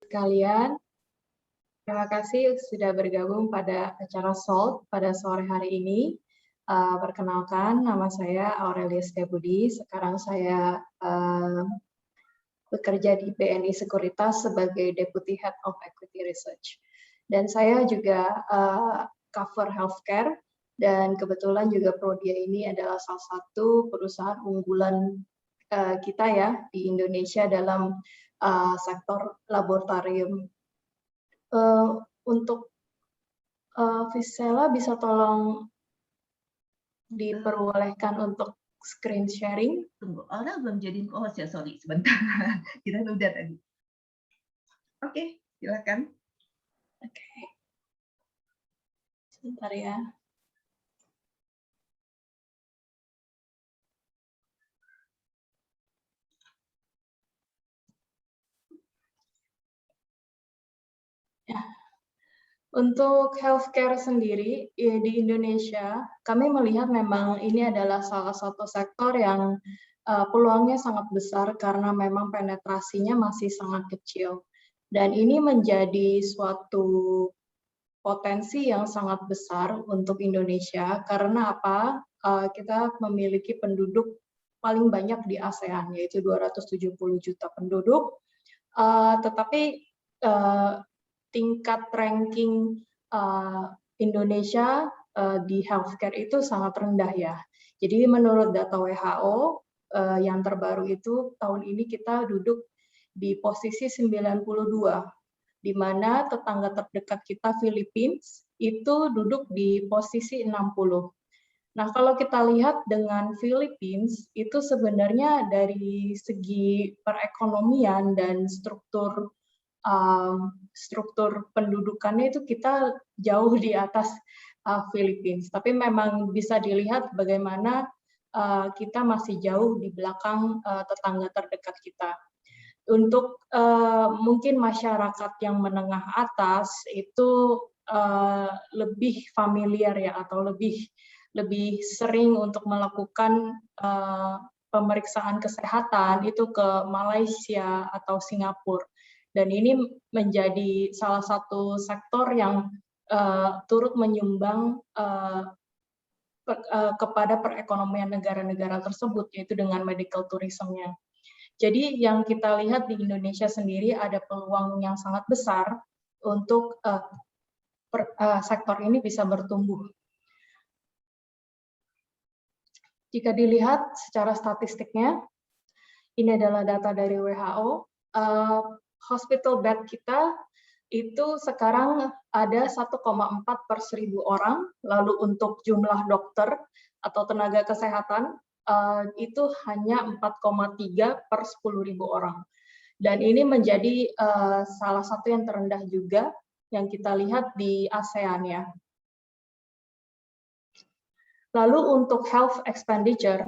sekalian, terima kasih sudah bergabung pada acara SALT pada sore hari ini. Perkenalkan, nama saya Aurelia Setiabudi. Sekarang saya bekerja di BNI Sekuritas sebagai Deputy Head of Equity Research. Dan saya juga cover healthcare, dan kebetulan juga Prodia ini adalah salah satu perusahaan unggulan kita ya di Indonesia dalam sektor laboratorium. Untuk Visela bisa tolong diperbolehkan untuk screen sharing. Tunggu, orang belum jadiin co-host ya, sorry, sebentar. Kita udah tadi. Oke, silakan. Oke. Sebentar ya. Ya. Untuk healthcare sendiri di Indonesia, kami melihat memang ini adalah salah satu sektor yang peluangnya sangat besar karena memang penetrasinya masih sangat kecil. Dan ini menjadi suatu potensi yang sangat besar untuk Indonesia karena apa? Kita memiliki penduduk paling banyak di ASEAN, yaitu 270 juta penduduk. Tetapi tingkat ranking Indonesia di healthcare itu sangat rendah ya. Jadi menurut data WHO yang terbaru itu tahun ini kita duduk di posisi 92, di mana tetangga terdekat kita Philippines itu duduk di posisi 60. Nah, kalau kita lihat dengan Philippines, itu sebenarnya dari segi perekonomian dan struktur pendudukannya itu kita jauh di atas Philippines. Tapi memang bisa dilihat bagaimana kita masih jauh di belakang tetangga terdekat kita. Untuk mungkin masyarakat yang menengah atas itu lebih familiar ya, atau lebih sering untuk melakukan pemeriksaan kesehatan itu ke Malaysia atau Singapura. Dan ini menjadi salah satu sektor yang turut menyumbang kepada perekonomian negara-negara tersebut, yaitu dengan medical tourism-nya. Jadi yang kita lihat di Indonesia sendiri ada peluang yang sangat besar untuk sektor ini bisa bertumbuh. Jika dilihat secara statistiknya, ini adalah data dari WHO, hospital bed kita itu sekarang ada 1,4 per 1.000 orang, lalu untuk jumlah dokter atau tenaga kesehatan itu hanya 4,3 per 10.000 orang. Dan ini menjadi salah satu yang terendah juga yang kita lihat di ASEAN ya. Lalu untuk health expenditure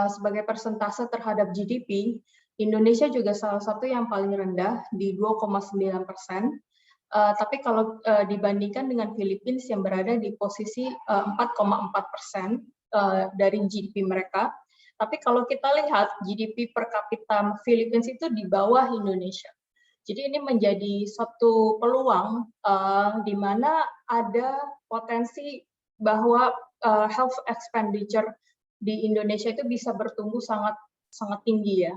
sebagai persentase terhadap GDP, Indonesia juga salah satu yang paling rendah di 2,9%. Tapi kalau dibandingkan dengan Philippines yang berada di posisi 4,4% dari GDP mereka. Tapi kalau kita lihat GDP per kapita Philippines itu di bawah Indonesia. Jadi ini menjadi suatu peluang di mana ada potensi bahwa health expenditure di Indonesia itu bisa bertumbuh sangat tinggi ya.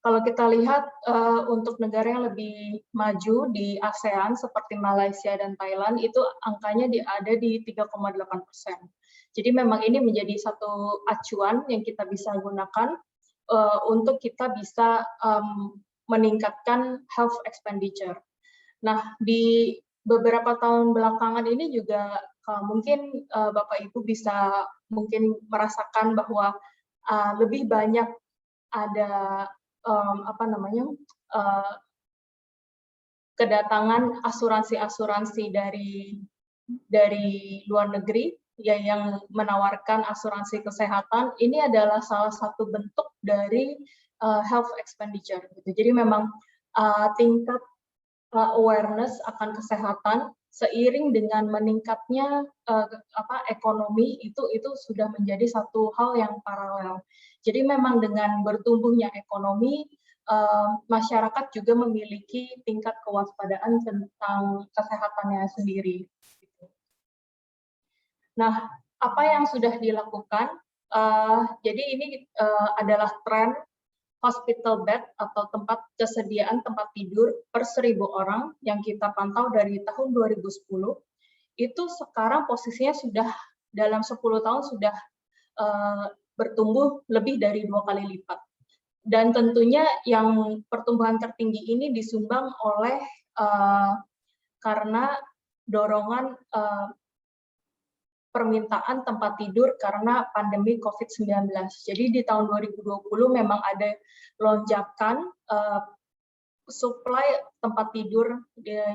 Kalau kita lihat untuk negara yang lebih maju di ASEAN seperti Malaysia dan Thailand itu angkanya ada di 3,8%. Jadi memang ini menjadi satu acuan yang kita bisa gunakan untuk kita bisa meningkatkan health expenditure. Nah, di beberapa tahun belakangan ini juga mungkin Bapak Ibu bisa mungkin merasakan bahwa lebih banyak ada kedatangan asuransi-asuransi dari luar negeri yang menawarkan asuransi kesehatan. Ini adalah salah satu bentuk dari health expenditure. Jadi memang tingkat awareness akan kesehatan seiring dengan meningkatnya ekonomi itu sudah menjadi satu hal yang paralel. Jadi memang dengan bertumbuhnya ekonomi, masyarakat juga memiliki tingkat kewaspadaan tentang kesehatannya sendiri. Nah, apa yang sudah dilakukan? Jadi ini adalah tren hospital bed atau tempat kesediaan tempat tidur per 1.000 orang yang kita pantau dari tahun 2010. Itu sekarang posisinya sudah dalam 10 tahun sudah bertumbuh lebih dari 2 kali lipat. Dan tentunya yang pertumbuhan tertinggi ini disumbang oleh karena dorongan permintaan tempat tidur karena pandemi COVID-19. Jadi di tahun 2020 memang ada lonjakan supply tempat tidur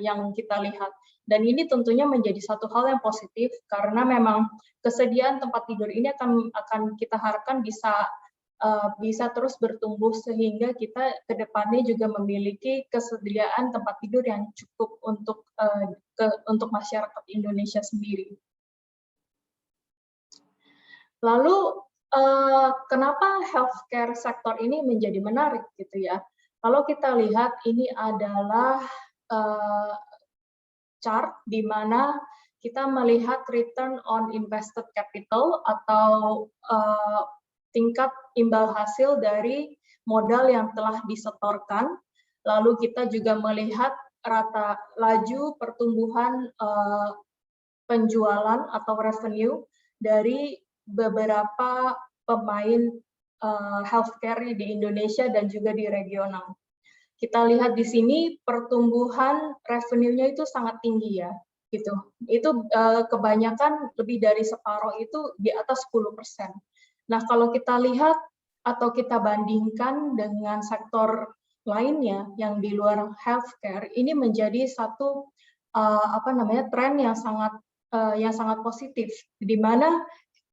yang kita lihat. Dan ini tentunya menjadi satu hal yang positif karena memang kesediaan tempat tidur ini akan kita harapkan bisa terus bertumbuh sehingga kita ke depannya juga memiliki kesediaan tempat tidur yang cukup untuk masyarakat Indonesia sendiri. Lalu kenapa healthcare sektor ini menjadi menarik gitu ya? Kalau kita lihat ini adalah chart di mana kita melihat return on invested capital atau tingkat imbal hasil dari modal yang telah disetorkan. Lalu kita juga melihat rata laju pertumbuhan penjualan atau revenue dari beberapa pemain healthcare di Indonesia dan juga di regional. Kita lihat di sini pertumbuhan revenue-nya itu sangat tinggi ya, gitu. Itu kebanyakan lebih dari separuh itu di atas 10%. Nah, kalau kita lihat atau kita bandingkan dengan sektor lainnya yang di luar healthcare, ini menjadi satu tren yang sangat positif, di mana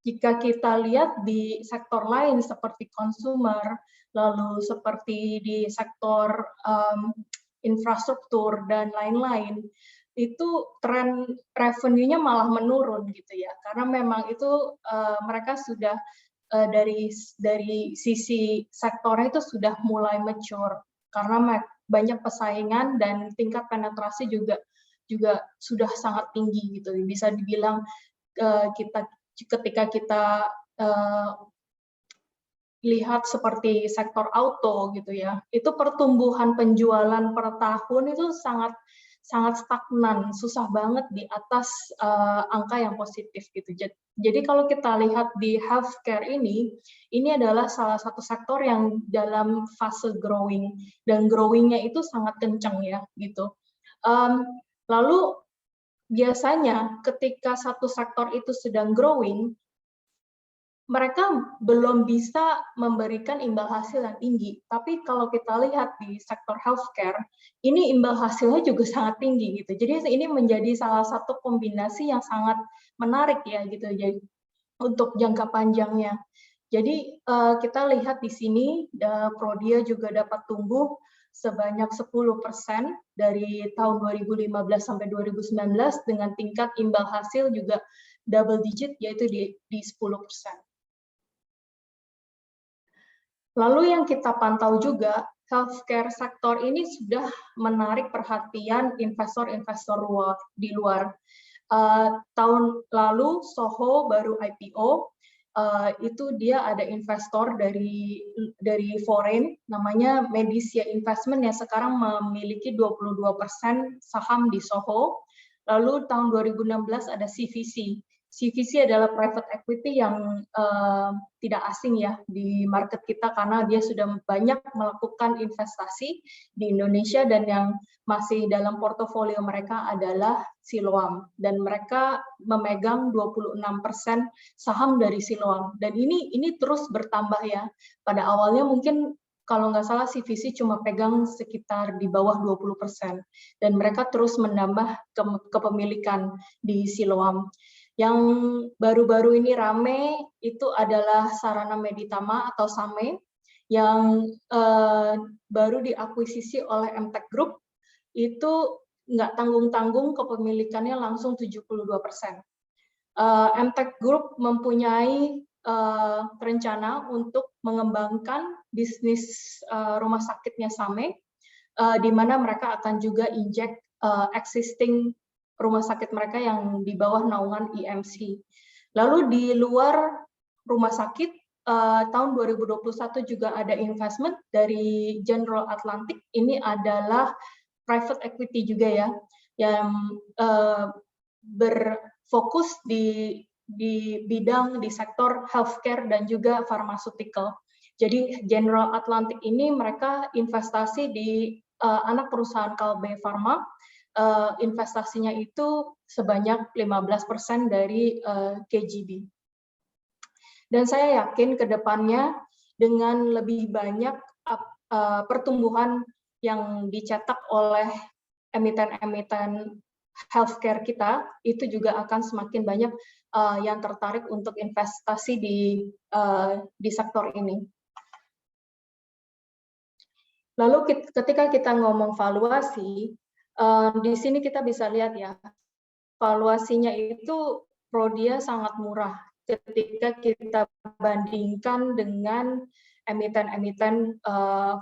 jika kita lihat di sektor lain seperti consumer, lalu seperti di sektor infrastruktur dan lain-lain, itu tren revenue-nya malah menurun gitu ya, karena memang itu mereka sudah dari sisi sektornya itu sudah mulai mature, karena banyak persaingan dan tingkat penetrasi juga sudah sangat tinggi gitu, bisa dibilang ketika kita lihat seperti sektor auto gitu ya, itu pertumbuhan penjualan per tahun itu sangat stagnan, susah banget di atas angka yang positif gitu. Jadi kalau kita lihat di healthcare ini adalah salah satu sektor yang dalam fase growing, dan growing-nya itu sangat kencang ya gitu. Lalu biasanya ketika satu sektor itu sedang growing, mereka belum bisa memberikan imbal hasil yang tinggi. Tapi kalau kita lihat di sektor healthcare, ini imbal hasilnya juga sangat tinggi gitu. Jadi ini menjadi salah satu kombinasi yang sangat menarik ya gitu. Jadi untuk jangka panjangnya. Jadi kita lihat di sini Prodia juga dapat tumbuh sebanyak 10% dari tahun 2015 sampai 2019 dengan tingkat imbal hasil juga double digit yaitu di 10%. Lalu yang kita pantau juga, healthcare sektor ini sudah menarik perhatian investor-investor di luar. Tahun lalu Soho baru IPO, itu dia ada investor dari foreign, namanya Medicia Investment yang sekarang memiliki 22% saham di Soho. Lalu tahun 2016 ada CVC. CVC adalah private equity yang tidak asing ya di market kita karena dia sudah banyak melakukan investasi di Indonesia, dan yang masih dalam portofolio mereka adalah Siloam, dan mereka memegang 26% saham dari Siloam, dan ini terus bertambah ya. Pada awalnya mungkin kalau nggak salah CVC cuma pegang sekitar di bawah 20%, dan mereka terus menambah kepemilikan di Siloam. Yang baru-baru ini rame itu adalah Sarana Meditama atau SAME yang baru diakuisisi oleh MTech Group. Itu nggak tanggung-tanggung kepemilikannya langsung 72%. MTech Group mempunyai rencana untuk mengembangkan bisnis rumah sakitnya Same, di mana mereka akan juga inject existing rumah sakit mereka yang di bawah naungan IMC. Lalu di luar rumah sakit, tahun 2021 juga ada investment dari General Atlantic. Ini adalah private equity juga ya, yang berfokus di bidang di sektor healthcare dan juga pharmaceutical. Jadi General Atlantic ini mereka investasi di anak perusahaan Kalbe Pharma. Investasinya itu sebanyak 15% dari KGB. Dan saya yakin ke depannya dengan lebih banyak pertumbuhan yang dicetak oleh emiten-emiten healthcare kita, itu juga akan semakin banyak yang tertarik untuk investasi di sektor ini. Lalu ketika kita ngomong valuasi, di sini kita bisa lihat ya, valuasinya itu Prodia sangat murah ketika kita bandingkan dengan emiten-emiten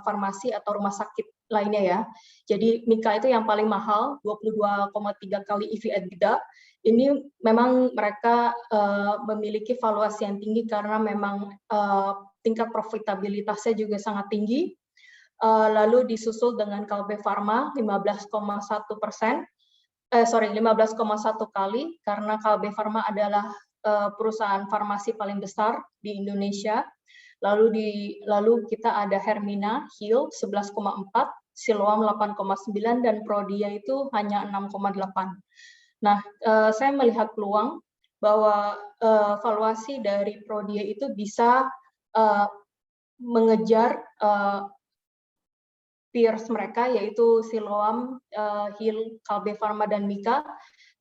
farmasi atau rumah sakit lainnya ya. Jadi Mika itu yang paling mahal, 22,3 kali EV/EBITDA. Ini memang mereka memiliki valuasi yang tinggi karena memang tingkat profitabilitasnya juga sangat tinggi. Lalu disusul dengan Kalbe Pharma 15,1 kali, karena Kalbe Pharma adalah perusahaan farmasi paling besar di Indonesia. Lalu kita ada Hermina, Heal 11,4, Siloam 8,9, dan Prodia itu hanya 6,8. Nah, saya melihat peluang bahwa valuasi dari Prodia itu bisa mengejar peers mereka, yaitu Siloam, Heal, Kalbe Pharma, dan Mika.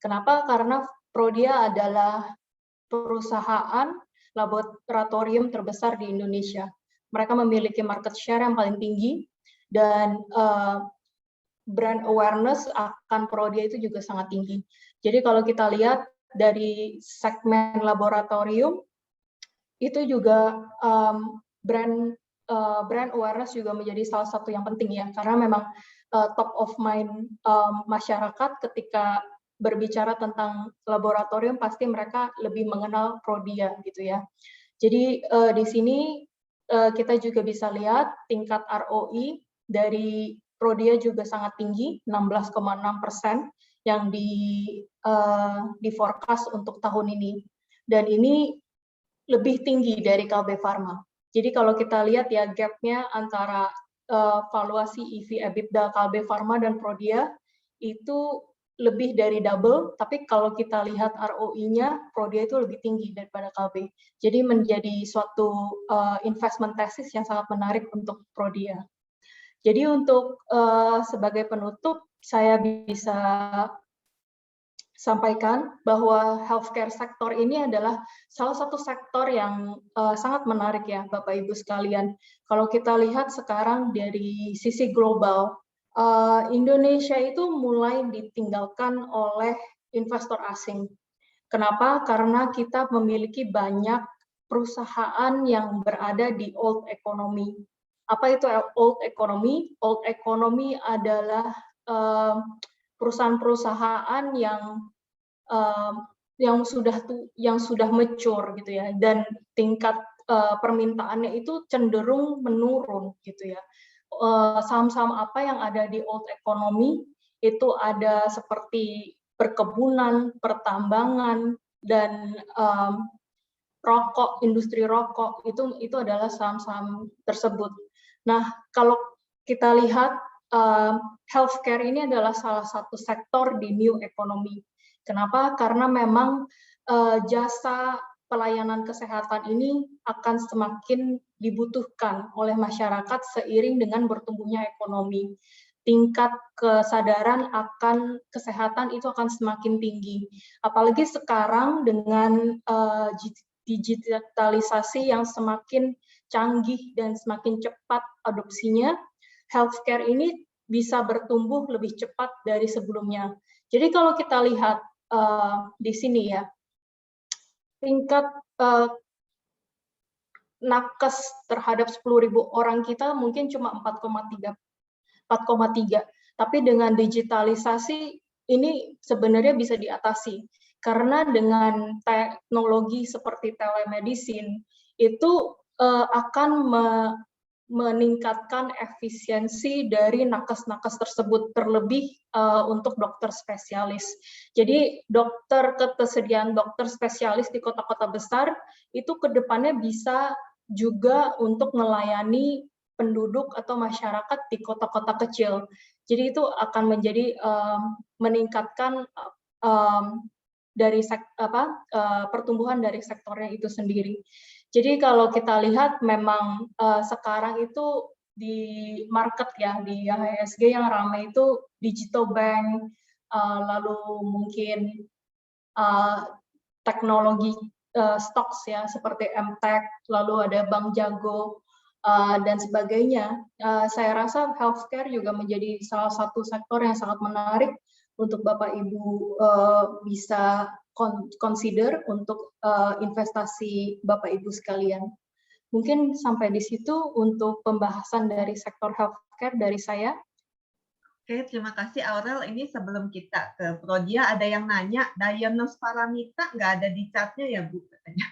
Kenapa? Karena Prodia adalah perusahaan laboratorium terbesar di Indonesia. Mereka memiliki market share yang paling tinggi, dan brand awareness akan Prodia itu juga sangat tinggi. Jadi kalau kita lihat dari segmen laboratorium, itu juga brand awareness juga menjadi salah satu yang penting ya, karena memang top of mind masyarakat ketika berbicara tentang laboratorium pasti mereka lebih mengenal Prodia gitu ya. Jadi di sini kita juga bisa lihat tingkat ROI dari Prodia juga sangat tinggi, 16,6% yang di forecast untuk tahun ini, dan ini lebih tinggi dari Kalbe Pharma. Jadi kalau kita lihat ya gap-nya antara valuasi EV/EBITDA Kalbe Pharma dan Prodia itu lebih dari double, tapi kalau kita lihat ROI-nya, Prodia itu lebih tinggi daripada Kalbe. Jadi menjadi suatu investment thesis yang sangat menarik untuk Prodia. Jadi untuk sebagai penutup, saya bisa sampaikan bahwa healthcare sektor ini adalah salah satu sektor yang sangat menarik ya, Bapak Ibu sekalian. Kalau kita lihat sekarang dari sisi global, Indonesia itu mulai ditinggalkan oleh investor asing. Kenapa? Karena kita memiliki banyak perusahaan yang berada di old economy. Apa itu old economy? Old economy adalah perusahaan-perusahaan yang sudah mature gitu ya, dan tingkat permintaannya itu cenderung menurun gitu ya. Saham-saham apa yang ada di old economy itu ada seperti perkebunan, pertambangan, dan rokok, industri rokok, itu adalah saham-saham tersebut. Nah, kalau kita lihat healthcare ini adalah salah satu sektor di new economy. Kenapa? Karena memang jasa pelayanan kesehatan ini akan semakin dibutuhkan oleh masyarakat seiring dengan bertumbuhnya ekonomi. Tingkat kesadaran akan kesehatan itu akan semakin tinggi. Apalagi sekarang dengan digitalisasi yang semakin canggih dan semakin cepat adopsinya, healthcare ini bisa bertumbuh lebih cepat dari sebelumnya. Jadi kalau kita lihat di sini ya, tingkat nakes terhadap 10.000 orang kita mungkin cuma 4,3. Tapi dengan digitalisasi ini sebenarnya bisa diatasi. Karena dengan teknologi seperti telemedicine itu akan meningkatkan efisiensi dari nakes-nakes tersebut, terlebih untuk dokter spesialis. Jadi ketersediaan dokter spesialis di kota-kota besar itu ke depannya bisa juga untuk melayani penduduk atau masyarakat di kota-kota kecil. Jadi itu akan menjadi meningkatkan dari pertumbuhan dari sektornya itu sendiri. Jadi kalau kita lihat memang sekarang itu di market ya, di IHSG yang ramai itu digital bank, lalu mungkin teknologi stocks ya seperti MTech, lalu ada Bank Jago dan sebagainya. Saya rasa healthcare juga menjadi salah satu sektor yang sangat menarik untuk Bapak Ibu bisa consider untuk investasi Bapak Ibu sekalian. Mungkin sampai di situ untuk pembahasan dari sektor healthcare dari saya. Oke, terima kasih Aurel. Ini sebelum kita ke Prodia, ada yang nanya, diagnos paramita nggak ada di chartnya ya, Bu? Katanya.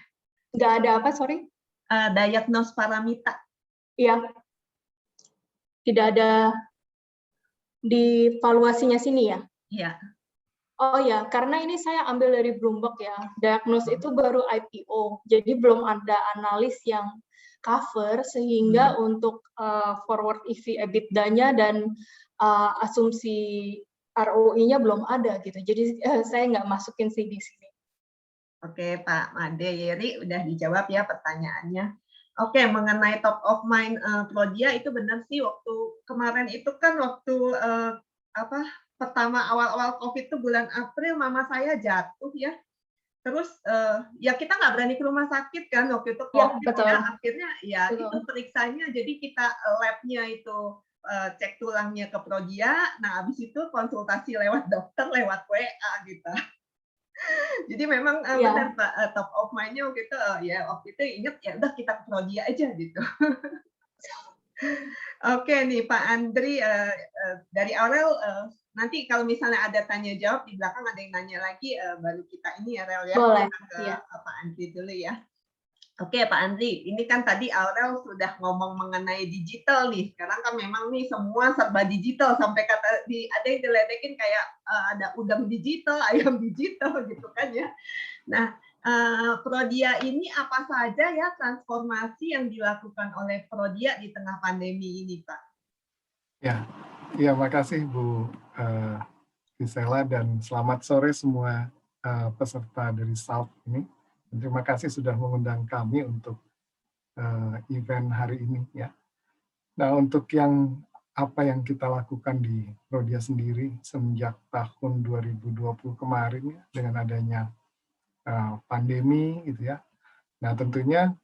Nggak ada apa, sorry? Diagnos paramita. Iya. Tidak ada di valuasinya sini ya? Iya. Oh ya, karena ini saya ambil dari Bloomberg ya. Diagnos itu baru IPO, jadi belum ada analis yang cover sehingga untuk forward EV EBITDA-nya dan asumsi ROI-nya belum ada gitu. Jadi saya nggak masukin sih di sini. Oke, Pak Made Yeri udah dijawab ya pertanyaannya. Oke, mengenai top of mind Prodia itu benar sih, waktu kemarin itu kan waktu pertama awal-awal COVID itu bulan April mama saya jatuh ya. Terus ya kita nggak berani ke rumah sakit kan waktu itu COVID ya, betul. ya. Akhirnya ya betul. itu periksanya, jadi kita labnya itu cek tulangnya ke Prodia. Nah habis itu konsultasi lewat dokter lewat WA gitu. Jadi memang benar Pak, top of mind-nya waktu itu waktu itu ingat ya udah kita ke Prodia aja gitu. Oke nih Pak Andri, dari Aurel nanti kalau misalnya ada tanya jawab di belakang ada yang nanya lagi baru kita ini ya Aurel ya. Boleh. Kita ke Pak Andri dulu ya. Oke Pak Andri, ini kan tadi Aurel sudah ngomong mengenai digital nih. Sekarang kan memang nih semua serba digital, sampai kata ada yang diledekin kayak ada udang digital, ayam digital gitu kan ya. Nah, Prodia ini apa saja ya transformasi yang dilakukan oleh Prodia di tengah pandemi ini, Pak? Ya, makasih Bu Gisela dan selamat sore semua peserta dari SALT ini. Terima kasih sudah mengundang kami untuk event hari ini ya. Nah, untuk apa yang kita lakukan di Prodia sendiri semenjak tahun 2020 kemarin ya, dengan adanya pandemi gitu ya. Nah, tentunya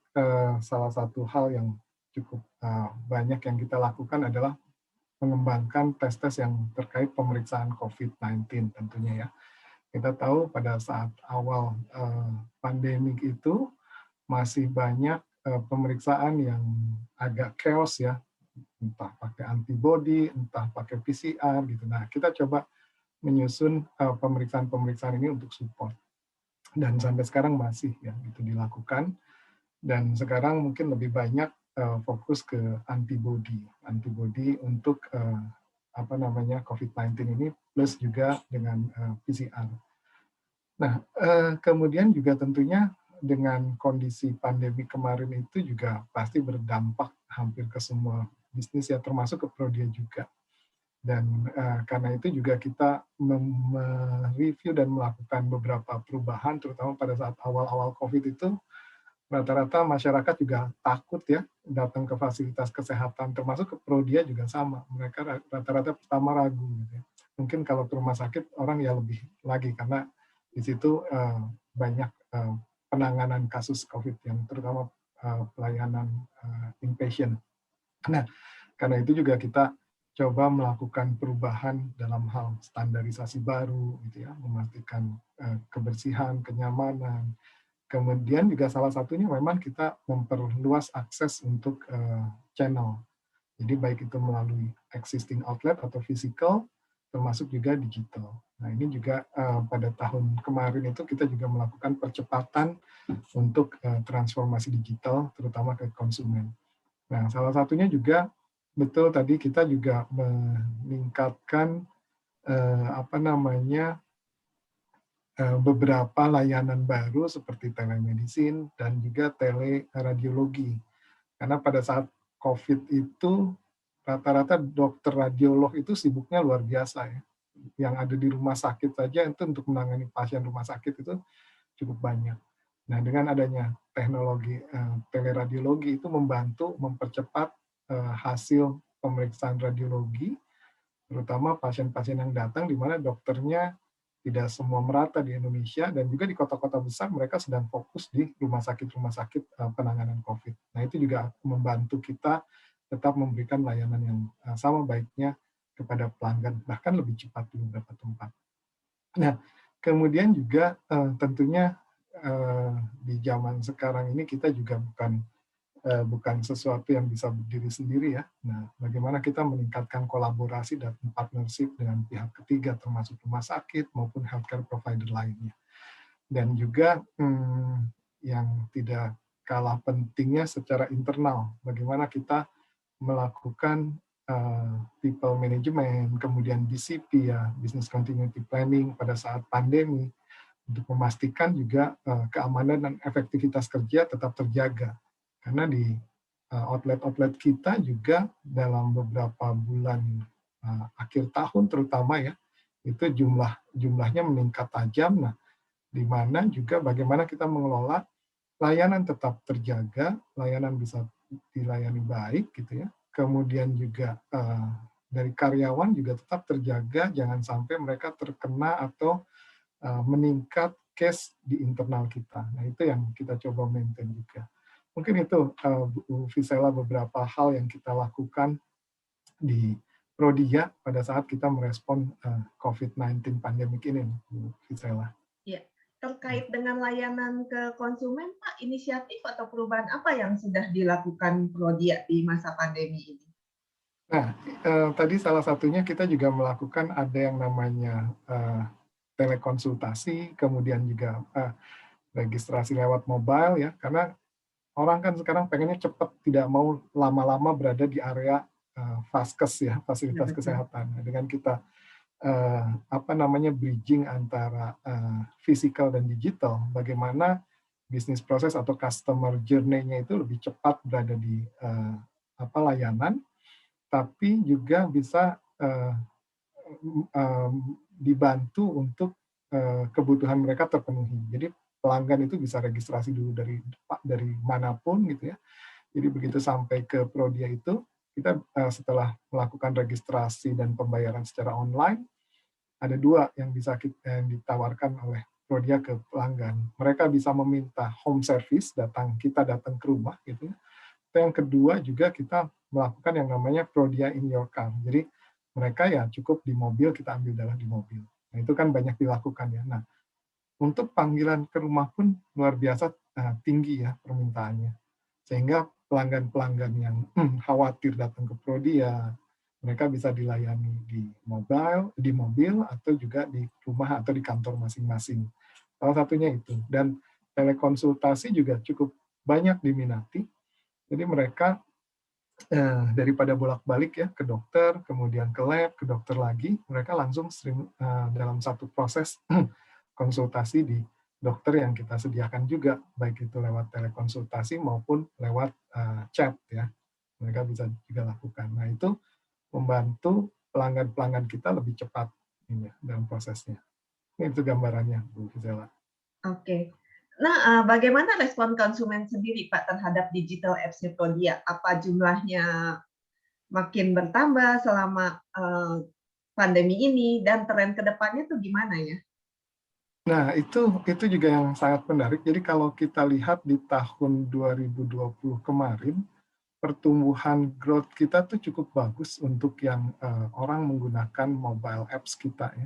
salah satu hal yang cukup banyak yang kita lakukan adalah mengembangkan tes-tes yang terkait pemeriksaan COVID-19 tentunya ya. Kita tahu pada saat awal pandemik itu masih banyak pemeriksaan yang agak chaos ya, entah pakai antibody, entah pakai PCR gitu. Nah, kita coba menyusun pemeriksaan-pemeriksaan ini untuk support. Dan sampai sekarang masih ya itu dilakukan. Dan sekarang mungkin lebih banyak fokus ke antibody untuk COVID-19 ini plus juga dengan PCR. Nah, kemudian juga tentunya dengan kondisi pandemi kemarin itu juga pasti berdampak hampir ke semua bisnis ya, termasuk ke Prodia juga. Dan karena itu juga kita mereview dan melakukan beberapa perubahan, terutama pada saat awal-awal COVID itu, rata-rata masyarakat juga takut ya datang ke fasilitas kesehatan, termasuk ke Prodia juga sama. Mereka rata-rata pertama ragu gitu ya. Mungkin kalau ke rumah sakit orang ya lebih lagi karena di situ banyak penanganan kasus COVID yang terutama pelayanan inpatient. Nah, karena itu juga kita coba melakukan perubahan dalam hal standarisasi baru gitu ya, memastikan kebersihan, kenyamanan, Kemudian juga salah satunya memang kita memperluas akses untuk channel. Jadi baik itu melalui existing outlet atau physical, termasuk juga digital. Nah ini juga pada tahun kemarin itu kita juga melakukan percepatan untuk transformasi digital, terutama ke konsumen. Nah salah satunya juga betul tadi kita juga meningkatkan beberapa layanan baru seperti telemedicine dan juga teleradiologi. Karena pada saat COVID itu rata-rata dokter radiolog itu sibuknya luar biasa ya. Yang ada di rumah sakit saja itu untuk menangani pasien rumah sakit itu cukup banyak. Nah, dengan adanya teknologi teleradiologi itu membantu mempercepat hasil pemeriksaan radiologi, terutama pasien-pasien yang datang di mana dokternya tidak semua merata di Indonesia, dan juga di kota-kota besar mereka sedang fokus di rumah sakit penanganan COVID. Nah itu juga membantu kita tetap memberikan layanan yang sama baiknya kepada pelanggan, bahkan lebih cepat di beberapa tempat. Nah kemudian juga tentunya di zaman sekarang ini kita juga bukan sesuatu yang bisa berdiri sendiri ya. Nah, bagaimana kita meningkatkan kolaborasi dan partnership dengan pihak ketiga termasuk rumah sakit maupun healthcare provider lainnya. Dan juga yang tidak kalah pentingnya secara internal, bagaimana kita melakukan people management, kemudian BCP ya, business continuity planning pada saat pandemi, untuk memastikan juga keamanan dan efektivitas kerja tetap terjaga. Karena di outlet-outlet kita juga dalam beberapa bulan akhir tahun terutama ya, itu jumlahnya meningkat tajam. Nah, di mana juga bagaimana kita mengelola layanan tetap terjaga, layanan bisa dilayani baik gitu ya. Kemudian juga dari karyawan juga tetap terjaga, jangan sampai mereka terkena atau meningkat case di internal kita. Nah, itu yang kita coba maintain juga. Mungkin itu, Bu Visela, beberapa hal yang kita lakukan di Prodia pada saat kita merespon COVID-19 pandemik ini, Bu Visela. Ya, terkait dengan layanan ke konsumen, Pak, inisiatif atau perubahan apa yang sudah dilakukan Prodia di masa pandemi ini? Nah, tadi salah satunya kita juga melakukan ada yang namanya telekonsultasi, kemudian juga registrasi lewat mobile ya, karena orang kan sekarang pengennya cepat, tidak mau lama-lama berada di area Vaskes ya, fasilitas kesehatan. Nah, dengan kita bridging antara physical dan digital, bagaimana bisnis proses atau customer journey-nya itu lebih cepat berada di layanan, tapi juga bisa dibantu untuk kebutuhan mereka terpenuhi. Jadi pelanggan itu bisa registrasi dulu dari manapun gitu ya. Jadi begitu sampai ke Prodia itu, kita setelah melakukan registrasi dan pembayaran secara online, ada dua yang bisa yang ditawarkan oleh Prodia ke pelanggan. Mereka bisa meminta home service, kita datang ke rumah gitu ya. Yang kedua juga kita melakukan yang namanya Prodia in your car. Jadi mereka ya cukup di mobil, kita ambil darah di mobil. Nah itu kan banyak dilakukan ya. Nah untuk panggilan ke rumah pun luar biasa tinggi ya permintaannya. Sehingga pelanggan-pelanggan yang khawatir datang ke Prodia, mereka bisa dilayani di mobil atau juga di rumah atau di kantor masing-masing. Salah satunya itu. Dan telekonsultasi juga cukup banyak diminati. Jadi mereka daripada bolak-balik ya ke dokter, kemudian ke lab, ke dokter lagi, mereka langsung dalam satu proses konsultasi di dokter yang kita sediakan juga, baik itu lewat telekonsultasi maupun lewat chat ya, mereka bisa juga lakukan. Nah itu membantu pelanggan-pelanggan kita lebih cepat ini ya, dalam prosesnya. Ini itu gambarannya, Bu Gisela. Oke. Nah, bagaimana respon konsumen sendiri, Pak, terhadap digital apps Prodia? Apa jumlahnya makin bertambah selama pandemi ini, dan tren ke depannya tuh gimana ya? Nah, itu juga yang sangat menarik. Jadi kalau kita lihat di tahun 2020 kemarin, pertumbuhan growth kita tuh cukup bagus untuk yang orang menggunakan mobile apps kita ya.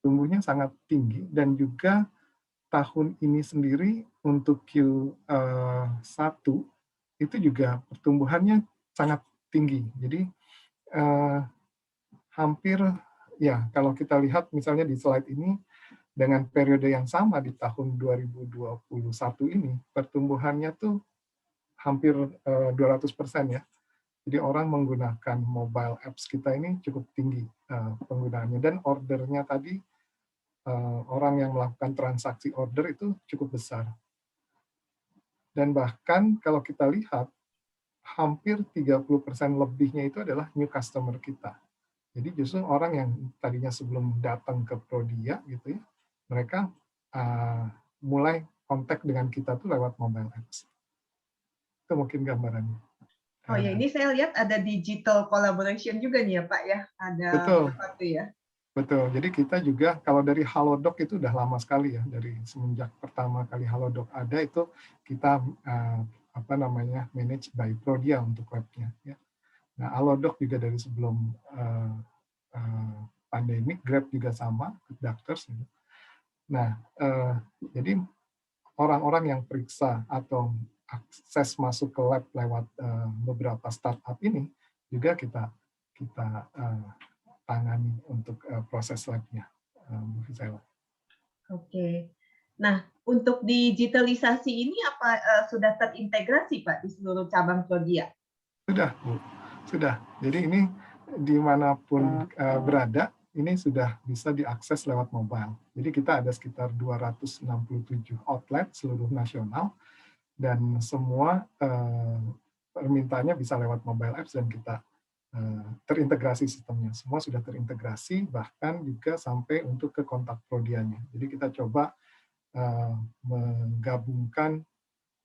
Tumbuhnya sangat tinggi, dan juga tahun ini sendiri untuk Q1 itu juga pertumbuhannya sangat tinggi. Jadi hampir ya kalau kita lihat misalnya di slide ini dengan periode yang sama di tahun 2021 ini pertumbuhannya tuh hampir 200% ya. Jadi orang menggunakan mobile apps kita ini cukup tinggi penggunaannya dan ordernya tadi orang yang melakukan transaksi order itu cukup besar. Dan bahkan kalau kita lihat hampir 30% lebihnya itu adalah new customer kita. Jadi justru orang yang tadinya sebelum datang ke Prodia gitu ya, mereka mulai kontak dengan kita tuh lewat mobile apps. Itu mungkin gambarannya. Oh ya, ini saya lihat ada digital collaboration juga nih ya Pak ya, ada Betul. sesuatu ya. Betul. Jadi kita juga kalau dari Halodoc itu udah lama sekali ya, dari semenjak pertama kali Halodoc ada itu kita manage by Prodia untuk webnya. Ya. Nah, Halodoc juga dari sebelum pandemik, Grab juga sama, Doctors. Gitu. Nah, jadi orang-orang yang periksa atau akses masuk ke lab lewat beberapa startup ini juga kita tangani untuk proses labnya, Bu Fisela. Oke. Nah, untuk digitalisasi ini apa sudah terintegrasi Pak di seluruh cabang Prodia? Sudah, Bu. Sudah. Jadi ini dimanapun berada, ini sudah bisa diakses lewat mobile. Jadi kita ada sekitar 267 outlet seluruh nasional, dan semua permintaannya bisa lewat mobile apps dan kita terintegrasi sistemnya. Semua sudah terintegrasi, bahkan juga sampai untuk ke kontak Prodianya. Jadi kita coba menggabungkan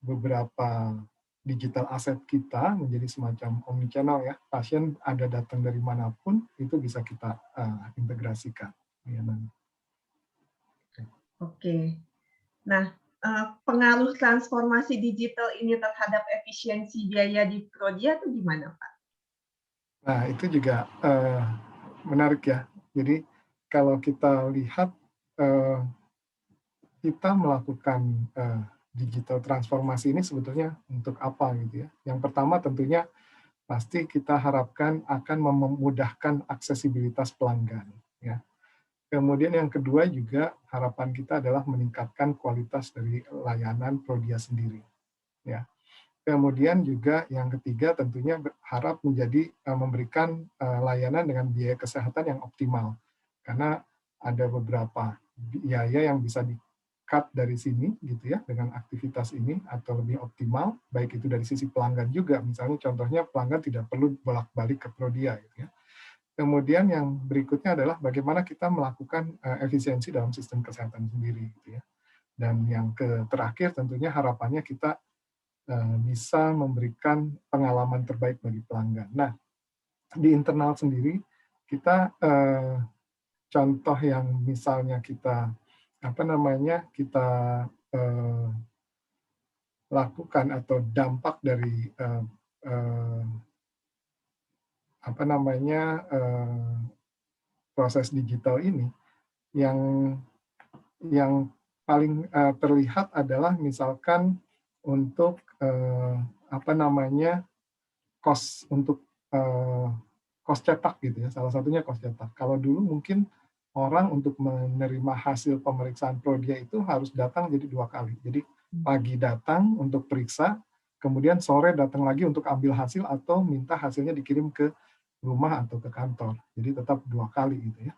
beberapa digital aset kita menjadi semacam omnichannel ya. Pasien ada datang dari manapun, itu bisa kita integrasikan. Oke. Nah, pengaruh transformasi digital ini terhadap efisiensi biaya di Prodia itu gimana, Pak? Nah, itu juga menarik ya. Jadi kalau kita lihat kita melakukan digital transformasi ini sebetulnya untuk apa gitu ya. Yang pertama tentunya pasti kita harapkan akan memudahkan aksesibilitas pelanggan ya. Kemudian yang kedua juga harapan kita adalah meningkatkan kualitas dari layanan Prodia sendiri ya. Kemudian juga yang ketiga tentunya berharap memberikan layanan dengan biaya kesehatan yang optimal. Karena ada beberapa biaya yang bisa di-cut dari sini gitu ya dengan aktivitas ini atau lebih optimal, baik itu dari sisi pelanggan juga. Misalnya contohnya pelanggan tidak perlu bolak-balik ke Prodia gitu ya. Kemudian yang berikutnya adalah bagaimana kita melakukan efisiensi dalam sistem kesehatan sendiri gitu ya. Dan yang terakhir tentunya harapannya kita bisa memberikan pengalaman terbaik bagi pelanggan. Nah, di internal sendiri kita contoh yang misalnya kita lakukan atau dampak dari proses digital ini yang paling terlihat adalah misalkan untuk cost untuk cost cetak gitu ya, salah satunya cost cetak. Kalau dulu mungkin orang untuk menerima hasil pemeriksaan Prodia itu harus datang jadi 2 kali. Jadi pagi datang untuk periksa, kemudian sore datang lagi untuk ambil hasil atau minta hasilnya dikirim ke rumah atau ke kantor. Jadi tetap 2 kali gitu ya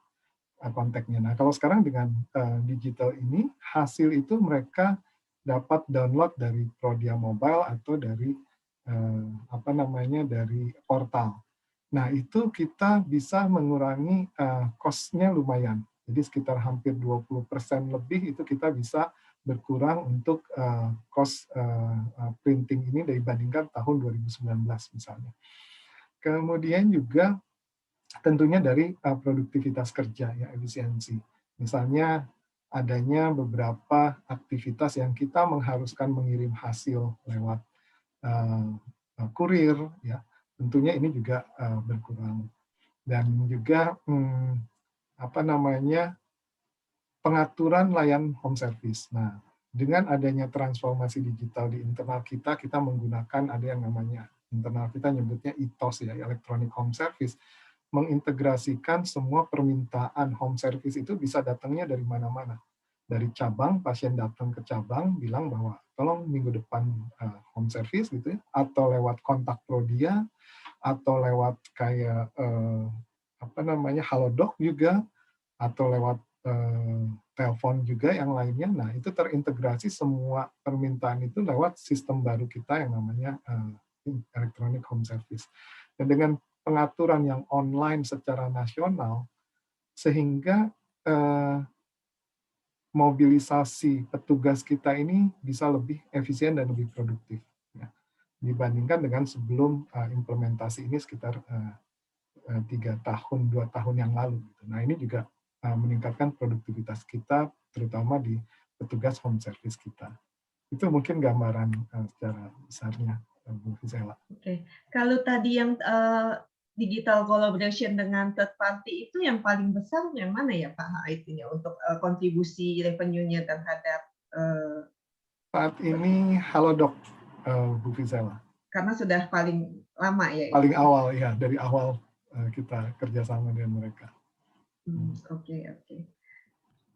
kontaknya. Nah, kalau sekarang dengan digital ini, hasil itu mereka dapat download dari Prodia Mobile atau dari dari portal. Nah, itu kita bisa mengurangi cost-nya lumayan. Jadi sekitar hampir 20% lebih itu kita bisa berkurang untuk cost printing ini dibandingkan tahun 2019 misalnya. Kemudian juga tentunya dari produktivitas kerja, ya efisiensi. Misalnya adanya beberapa aktivitas yang kita mengharuskan mengirim hasil lewat kurir, ya tentunya ini juga berkurang. Dan juga pengaturan layan home service. Nah, dengan adanya transformasi digital di internal kita, kita menggunakan ada yang namanya internal kita nyebutnya ETOS ya, Electronic Home Service, mengintegrasikan semua permintaan home service itu bisa datangnya dari mana-mana. Dari cabang, pasien datang ke cabang bilang bahwa tolong minggu depan home service gitu ya, atau lewat kontak Prodia, atau lewat kayak apa namanya Halodoc juga, atau lewat telepon juga yang lainnya. Nah, itu terintegrasi semua permintaan itu lewat sistem baru kita yang namanya Electronic Home Service. Dan dengan pengaturan yang online secara nasional, sehingga mobilisasi petugas kita ini bisa lebih efisien dan lebih produktif ya, dibandingkan dengan sebelum implementasi ini sekitar 3 tahun, 2 tahun yang lalu. Nah, ini juga meningkatkan produktivitas kita, terutama di petugas home service kita. Itu mungkin gambaran secara besarnya, Bu Fizela. Oke. Kalau tadi yang digital collaboration dengan third party itu yang paling besar yang mana ya Pak itunya untuk kontribusi revenue-nya terhadap saat ini Halodoc, Bu Fizela. Karena sudah paling lama ya. Paling awal ya, dari awal kita kerjasama dengan mereka. Oke.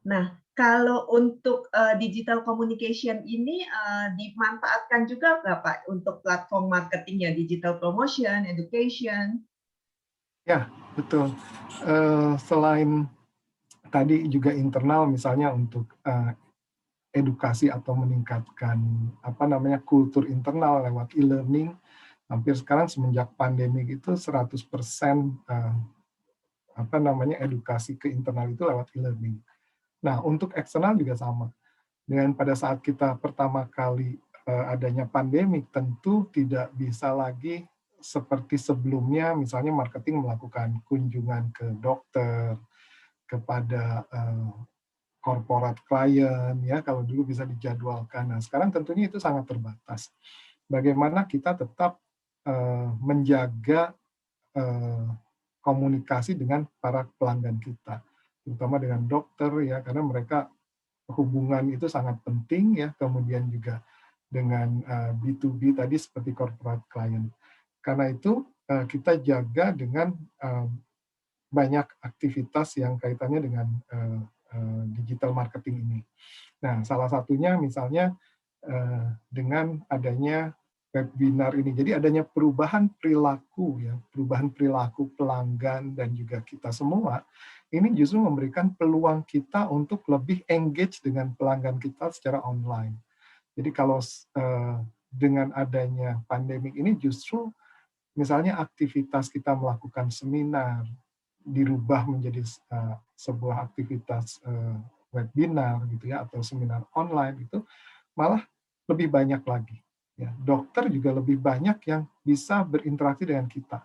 Nah, kalau untuk digital communication ini dimanfaatkan juga nggak Pak untuk platform marketingnya, digital promotion, education? Ya, betul. Selain tadi juga internal, misalnya untuk edukasi atau meningkatkan kultur internal lewat e-learning, hampir sekarang semenjak pandemi itu 100% edukasi ke internal itu lewat e-learning. Nah, untuk eksternal juga sama. Dengan pada saat kita pertama kali adanya pandemi, tentu tidak bisa lagi seperti sebelumnya, misalnya marketing melakukan kunjungan ke dokter, kepada corporate client, ya kalau dulu bisa dijadwalkan. Nah, sekarang tentunya itu sangat terbatas. Bagaimana kita tetap menjaga komunikasi dengan para pelanggan kita, terutama dengan dokter ya, karena mereka hubungan itu sangat penting ya, kemudian juga dengan B2B tadi seperti corporate client. Karena itu kita jaga dengan banyak aktivitas yang kaitannya dengan digital marketing ini. Nah, salah satunya misalnya dengan adanya webinar ini. Jadi adanya perubahan perilaku ya, perubahan perilaku pelanggan dan juga kita semua, ini justru memberikan peluang kita untuk lebih engage dengan pelanggan kita secara online. Jadi kalau dengan adanya pandemi ini justru misalnya aktivitas kita melakukan seminar dirubah menjadi sebuah aktivitas webinar gitu ya, atau seminar online itu malah lebih banyak lagi. Ya, dokter juga lebih banyak yang bisa berinteraksi dengan kita.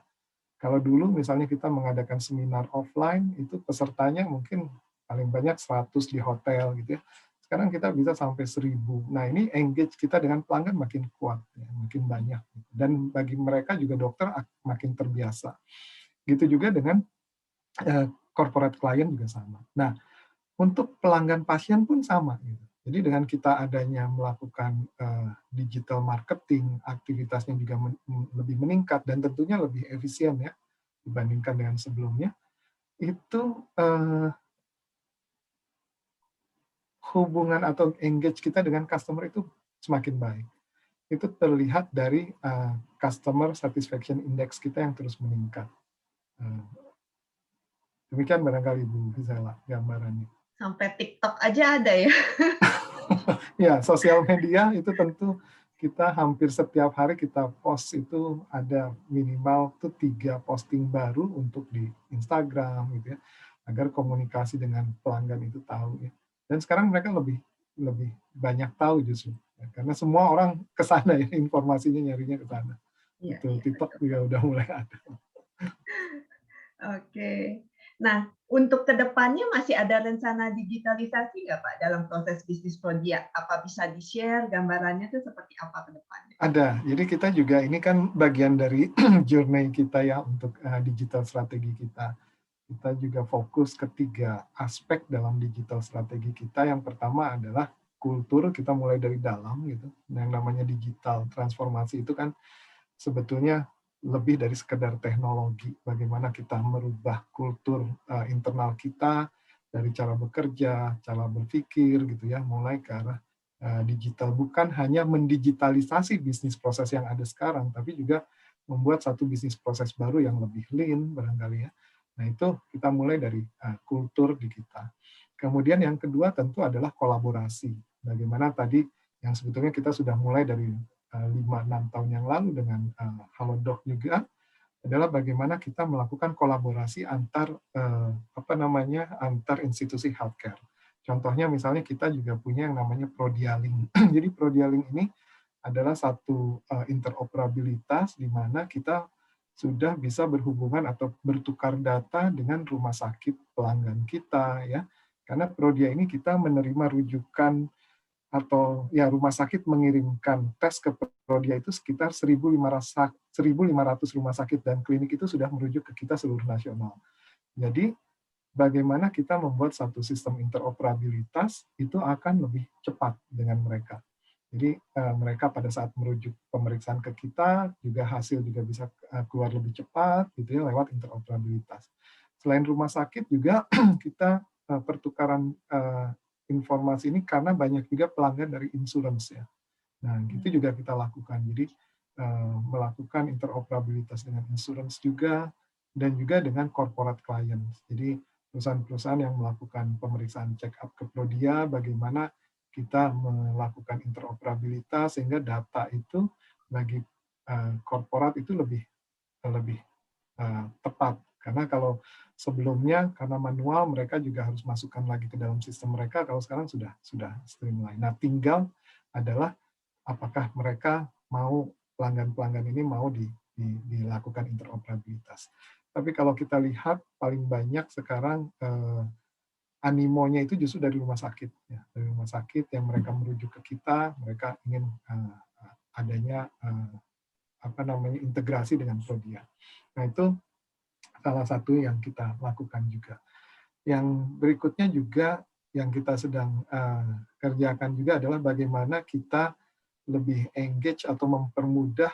Kalau dulu misalnya kita mengadakan seminar offline, itu pesertanya mungkin paling banyak 100 di hotel gitu ya. Sekarang kita bisa sampai 1000. Nah, ini engage kita dengan pelanggan makin kuat, ya, makin banyak. Dan bagi mereka juga dokter makin terbiasa. Gitu juga dengan corporate client juga sama. Nah, untuk pelanggan pasien pun sama. Gitu. Jadi dengan kita adanya melakukan digital marketing, aktivitasnya juga lebih meningkat dan tentunya lebih efisien ya dibandingkan dengan sebelumnya. Itu hubungan atau engage kita dengan customer itu semakin baik. Itu terlihat dari customer satisfaction index kita yang terus meningkat. Demikian barangkali Bu Fizela gambarannya. Sampai TikTok aja ada ya. Ya, sosial media itu tentu kita hampir setiap hari kita post itu ada minimal tuh 3 posting baru untuk di Instagram gitu ya, agar komunikasi dengan pelanggan itu tahu ya. Dan sekarang mereka lebih banyak tahu justru ya, karena semua orang ke sana ya, informasinya nyarinya ke sana. Ya, Itu TikTok juga udah mulai ada. Oke. Nah, untuk kedepannya masih ada rencana digitalisasi nggak Pak dalam proses bisnis Prodia? Apa bisa di-share gambarannya itu seperti apa ke depannya? Ada. Jadi kita juga ini kan bagian dari journey kita ya untuk digital strategi kita. kita juga fokus ke 3 aspek dalam digital strategi kita. Yang pertama adalah kultur, kita mulai dari dalam gitu. Yang namanya digital transformasi itu kan sebetulnya lebih dari sekedar teknologi. Bagaimana kita merubah kultur internal kita dari cara bekerja, cara berpikir gitu ya, mulai ke arah digital. Bukan hanya mendigitalisasi bisnis proses yang ada sekarang, tapi juga membuat satu bisnis proses baru yang lebih lean barangkali ya. Nah itu kita mulai dari kultur di kita. Kemudian yang kedua tentu adalah kolaborasi. Bagaimana tadi yang sebetulnya kita sudah mulai dari 5-6 tahun yang lalu dengan Halodoc juga adalah bagaimana kita melakukan kolaborasi antar antar institusi healthcare. Contohnya misalnya kita juga punya yang namanya Prodialing. Jadi Prodialing ini adalah satu interoperabilitas di mana kita sudah bisa berhubungan atau bertukar data dengan rumah sakit pelanggan kita ya. Karena Prodia ini kita menerima rujukan atau ya rumah sakit mengirimkan tes ke Prodia itu sekitar 1.500 rumah sakit dan klinik itu sudah merujuk ke kita seluruh nasional. Jadi bagaimana kita membuat satu sistem interoperabilitas itu akan lebih cepat dengan mereka. Jadi mereka pada saat merujuk pemeriksaan ke kita juga hasil juga bisa keluar lebih cepat gitu ya lewat interoperabilitas. Selain rumah sakit juga kita pertukaran informasi ini karena banyak juga pelanggan dari insurance ya. Nah, gitu juga kita lakukan. Jadi melakukan interoperabilitas dengan insurance juga dan juga dengan corporate clients. Jadi perusahaan-perusahaan yang melakukan pemeriksaan check up ke Prodia, bagaimana kita melakukan interoperabilitas sehingga data itu bagi korporat itu lebih tepat. Karena kalau sebelumnya karena manual mereka juga harus masukkan lagi ke dalam sistem mereka, kalau sekarang sudah streamline. Nah, tinggal adalah apakah mereka mau pelanggan-pelanggan ini mau dilakukan interoperabilitas. Tapi kalau kita lihat paling banyak sekarang animonya itu justru dari rumah sakit ya. Dari rumah sakit yang mereka merujuk ke kita, mereka ingin adanya integrasi dengan Prodia. Nah, itu salah satu yang kita lakukan juga. Yang berikutnya juga yang kita sedang kerjakan juga adalah bagaimana kita lebih engage atau mempermudah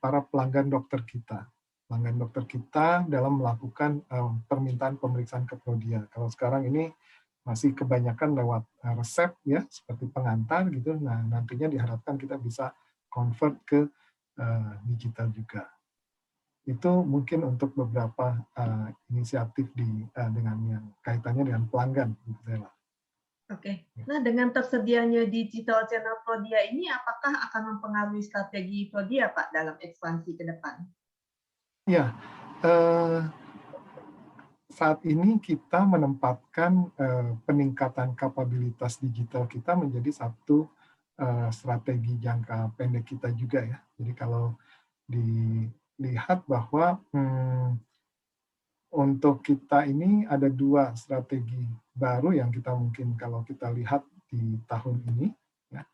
para pelanggan dokter kita. Pelanggan dokter kita dalam melakukan permintaan pemeriksaan ke Prodia. Kalau sekarang ini masih kebanyakan lewat resep ya, seperti pengantar gitu. Nah, nantinya diharapkan kita bisa convert ke digital juga. Itu mungkin untuk beberapa inisiatif dengan yang kaitannya dengan pelanggan. Oke. Nah, dengan tersedianya digital channel Prodia ini, apakah akan mempengaruhi strategi Prodia, Pak, dalam ekspansi ke depan? Ya, saat ini kita menempatkan peningkatan kapabilitas digital kita menjadi satu strategi jangka pendek kita juga ya. Jadi kalau dilihat bahwa untuk kita ini ada 2 strategi baru yang kita mungkin kalau kita lihat di tahun ini, ya,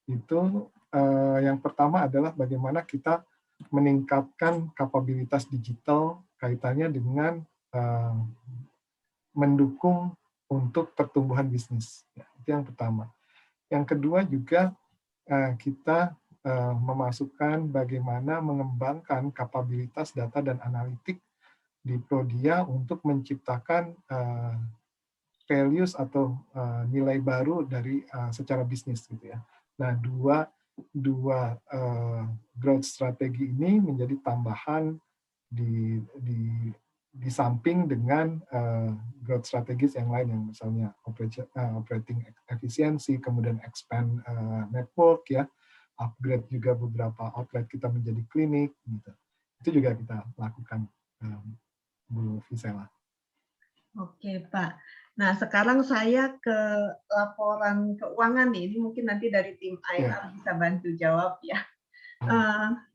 itu yang pertama adalah bagaimana kita meningkatkan kapabilitas digital kaitannya dengan mendukung untuk pertumbuhan bisnis. Ya, itu yang pertama. Yang kedua juga kita memasukkan bagaimana mengembangkan kapabilitas data dan analitik di Prodia untuk menciptakan values atau nilai baru dari secara bisnis gitu ya. Nah, dua growth strategi ini menjadi tambahan di samping dengan growth strategis yang lain yang misalnya operating efisiensi, kemudian expand network ya, upgrade juga beberapa outlet kita menjadi klinik gitu. Itu juga kita lakukan, Bu Visela. Oke, Pak. Nah, sekarang saya ke laporan keuangan nih. Ini mungkin nanti dari tim IR bisa bantu jawab ya.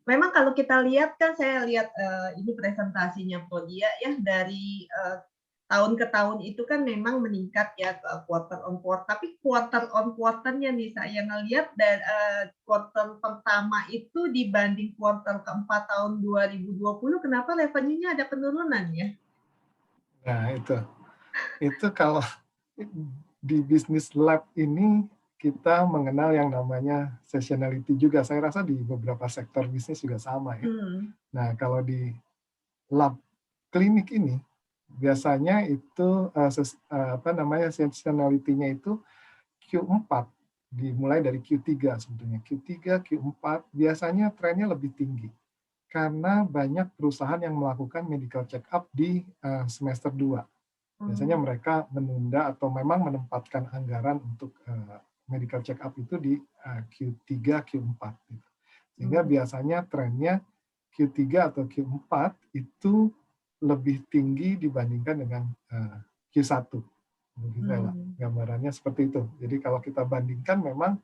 Memang kalau kita lihat kan, saya lihat ini presentasinya Prodia ya, dari tahun ke tahun itu kan memang meningkat ya quarter on quarter. Tapi quarter on quarter-nya nih saya ngelihat dan quarter pertama itu dibanding quarter keempat tahun 2020, kenapa revenue-nya ada penurunan ya? Nah, itu kalau di bisnis lab ini kita mengenal yang namanya seasonality juga. Saya rasa di beberapa sektor bisnis juga sama ya. Nah, kalau di lab klinik ini biasanya itu seasonality-nya itu Q4 dimulai dari Q3 sebetulnya. Q3, Q4 biasanya trennya lebih tinggi karena banyak perusahaan yang melakukan medical check up di semester 2. Biasanya mereka menunda atau memang menempatkan anggaran untuk medical check up itu di Q3, Q4. Gitu. Sehingga biasanya trennya Q3 atau Q4 itu lebih tinggi dibandingkan dengan Q1. Begitu lah gambarannya seperti itu. Jadi kalau kita bandingkan memang